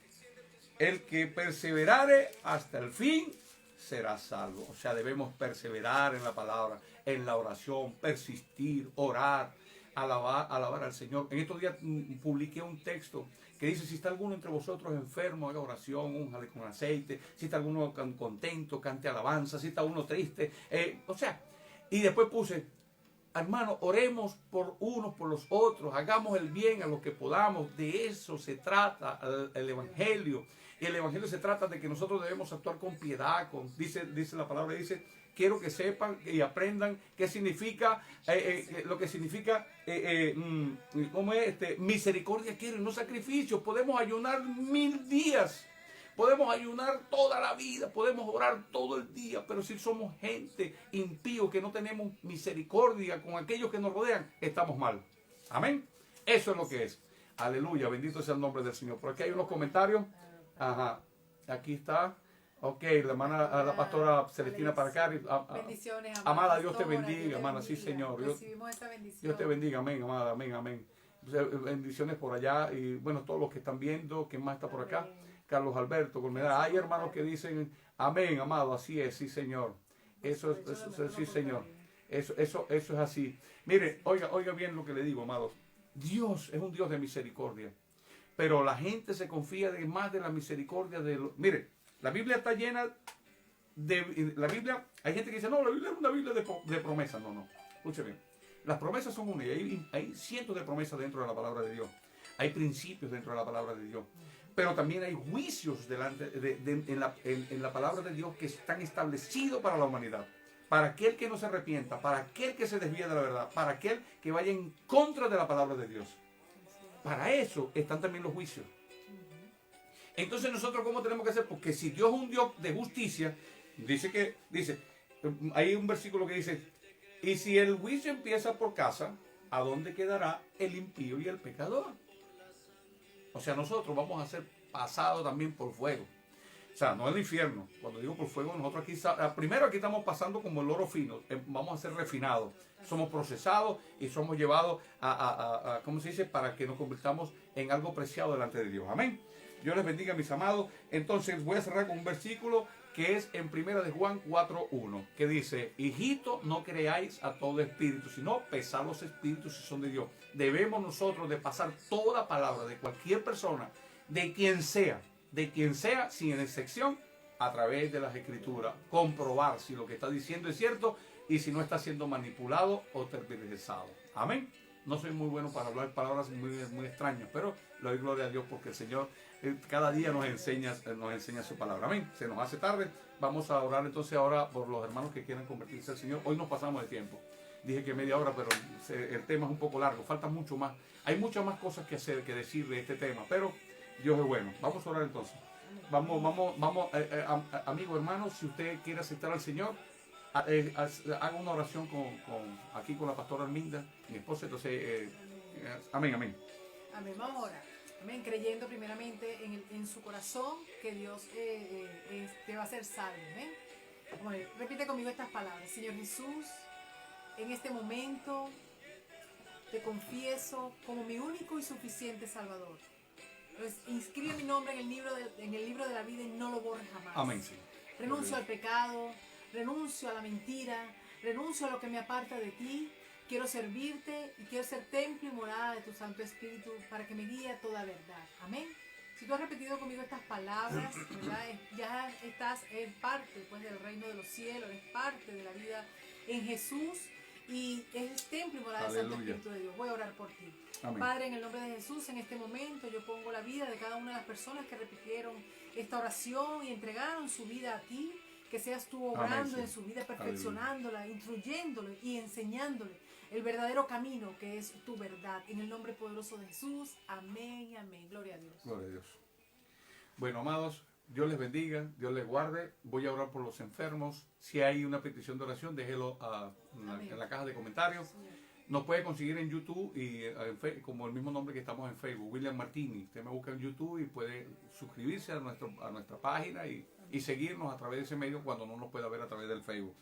el que perseverare hasta el fin será salvo. O sea, debemos perseverar en la palabra, en la oración, persistir, orar, alabar al Señor. En estos días publiqué un texto que dice, si está alguno entre vosotros enfermo, haga oración, únjale con aceite. Si está alguno contento, cante alabanza. Si está uno triste. O sea, y después puse, hermano, oremos por unos, por los otros, hagamos el bien a los que podamos. De eso se trata el Evangelio. Y el Evangelio se trata de que nosotros debemos actuar con piedad. Dice la palabra, dice, quiero que sepan y aprendan qué significa, lo que significa, ¿cómo es? Misericordia quiero y no sacrificio. Podemos ayunar 1000 días. Podemos ayunar toda la vida, podemos orar todo el día, pero si somos gente impío que no tenemos misericordia con aquellos que nos rodean, estamos mal. Amén. Eso es lo que es. Aleluya, bendito sea el nombre del Señor. Por aquí hay unos comentarios. Ajá, aquí está. Ok, la hermana, la pastora Celestina Paracari. Bendiciones, amada, Dios te bendiga, hermana. Sí, Señor. Recibimos esta bendición. Dios te bendiga, amén, amada, amén, amén. Bendiciones por allá y bueno, todos los que están viendo, ¿quién más está por acá? Carlos Alberto Colmena. Hay hermanos que dicen, amén, amado, así es, sí, Señor. Eso es, sí, Señor. Eso es así. Mire, oiga bien lo que le digo, amados. Dios es un Dios de misericordia. Pero la gente se confía más de la misericordia de los... Mire, la Biblia está llena de... La Biblia, hay gente que dice, no, la Biblia es una Biblia de promesas. No, no. Escuche bien. Las promesas son una y hay cientos de promesas dentro de la palabra de Dios. Hay principios dentro de la palabra de Dios. Pero también hay juicios en la palabra de Dios que están establecidos para la humanidad. Para aquel que no se arrepienta, para aquel que se desvía de la verdad, para aquel que vaya en contra de la palabra de Dios. Para eso están también los juicios. Entonces nosotros, ¿cómo tenemos que hacer? Porque si Dios es un Dios de justicia, dice, hay un versículo que dice, y si el juicio empieza por casa, ¿a dónde quedará el impío y el pecador? O sea, nosotros vamos a ser pasados también por fuego. O sea, no el infierno. Cuando digo por fuego, nosotros primero aquí estamos pasando como el oro fino. Vamos a ser refinados. Somos procesados y somos llevados ¿cómo se dice? Para que nos convirtamos en algo preciado delante de Dios. Amén. Dios les bendiga, mis amados. Entonces voy a cerrar con un versículo que es en 1 de Juan 4:1, que dice, hijito, no creáis a todo espíritu, sino pesad los espíritus si son de Dios. Debemos nosotros de pasar toda palabra de cualquier persona, de quien sea, sin excepción, a través de las escrituras, comprobar si lo que está diciendo es cierto y si no está siendo manipulado o tergiversado. Amén. No soy muy bueno para hablar palabras muy extrañas, pero le doy gloria a Dios porque el Señor cada día nos enseña su palabra. Amén. Se nos hace tarde. Vamos a orar entonces ahora por los hermanos que quieran convertirse al Señor. Hoy nos pasamos de tiempo. Dije que media hora, pero el tema es un poco largo. Falta mucho más. Hay muchas más cosas que hacer, que decir de este tema, pero Dios es bueno. Vamos a orar entonces. Vamos, amigo, hermano, si usted quiere aceptar al Señor, haga una oración aquí con la pastora Arminda, mi esposa. Entonces, amén, amén. Amén, vamos a orar. Amén, creyendo primeramente en su corazón que Dios te va a hacer sabio. Amén. Bueno, repite conmigo estas palabras. Señor Jesús, en este momento te confieso como mi único y suficiente Salvador. Pues inscribe mi nombre en el libro de la vida y no lo borres jamás. Amén, Señor. Renuncio al pecado, renuncio a la mentira, renuncio a lo que me aparta de ti. Quiero servirte y quiero ser templo y morada de tu Santo Espíritu para que me guíe a toda verdad. Amén. Si tú has repetido conmigo estas palabras, ¿verdad? Ya estás en parte pues, del reino de los cielos, eres parte de la vida en Jesús y es templo y morada del Santo Espíritu de Dios. Voy a orar por ti. Amén. Padre, en el nombre de Jesús, en este momento yo pongo la vida de cada una de las personas que repitieron esta oración y entregaron su vida a ti. Que seas tú obrando Amén, en su vida, perfeccionándola, instruyéndole y enseñándole el verdadero camino que es tu verdad. En el nombre poderoso de Jesús. Amén, amén. Gloria a Dios. Gloria a Dios. Bueno, amados, Dios les bendiga, Dios les guarde. Voy a orar por los enfermos. Si hay una petición de oración, déjelo en la caja de comentarios. Señor. Nos puede conseguir en YouTube y como el mismo nombre que estamos en Facebook, William Martini. Usted me busca en YouTube y puede suscribirse a nuestra página y seguirnos a través de ese medio cuando no nos pueda ver a través del Facebook.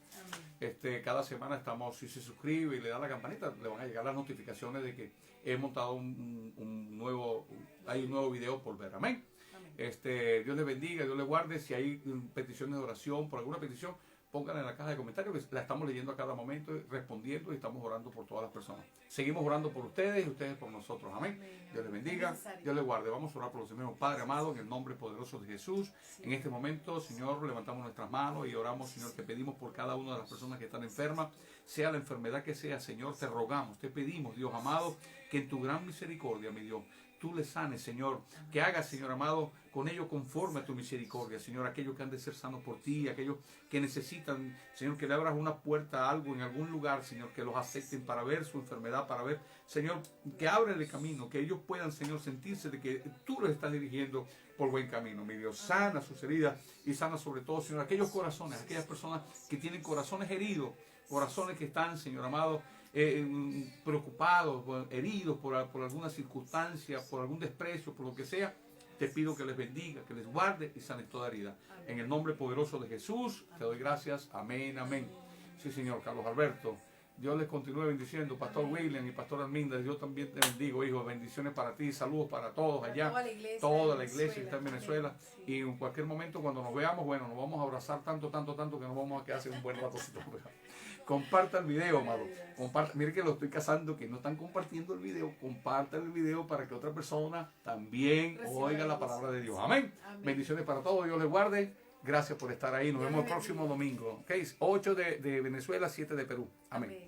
Amén. Cada semana estamos, si se suscribe y le da la campanita, le van a llegar las notificaciones de que he montado un nuevo video por ver. Amén. Amén. Dios les bendiga, Dios les guarde. Si hay peticiones de oración, por alguna petición, pónganla en la caja de comentarios, que la estamos leyendo a cada momento, respondiendo y estamos orando por todas las personas. Seguimos orando por ustedes y ustedes por nosotros. Amén. Dios les bendiga, Dios les guarde. Vamos a orar por los hermanos. Padre amado, en el nombre poderoso de Jesús. Sí. En este momento, Señor, levantamos nuestras manos y oramos, Señor, te pedimos por cada una de las personas que están enfermas. sea la enfermedad que sea, Señor, te rogamos, te pedimos, Dios amado, que en tu gran misericordia, mi Dios, tú les sanes, Señor, que hagas, Señor amado, con ellos conforme a tu misericordia, Señor, aquellos que han de ser sanos por ti, aquellos que necesitan, Señor, que le abras una puerta a algo en algún lugar, Señor, que los acepten para ver su enfermedad, para ver, Señor, que abren el camino, que ellos puedan, Señor, sentirse de que tú los estás dirigiendo por buen camino, mi Dios. Sana sus heridas y sana sobre todo, Señor, aquellos corazones, aquellas personas que tienen corazones heridos, corazones que están, Señor amado, preocupados, heridos por alguna circunstancia, por algún desprecio, por lo que sea. Te pido que les bendiga, que les guarde y sane toda herida. Amén. En el nombre poderoso de Jesús, te doy gracias. Amén, amén. Sí, Señor. Carlos Alberto, Dios les continúe bendiciendo. Pastor William y Pastor Arminda, yo también te bendigo, hijo. Bendiciones para ti, saludos para todos allá. Toda la iglesia que está en Venezuela. Sí. Y en cualquier momento cuando nos veamos, bueno, nos vamos a abrazar tanto que nos vamos a quedar hace un buen ratocito. Comparta el video, amado. Mire que lo estoy cazando, que no están compartiendo el video. Compartan el video para que otra persona también oiga la palabra de Dios. Amén. Amén. Bendiciones para todos. Dios les guarde. Gracias por estar ahí. Nos vemos el próximo domingo. 8 de Venezuela, 7 de Perú. Amén.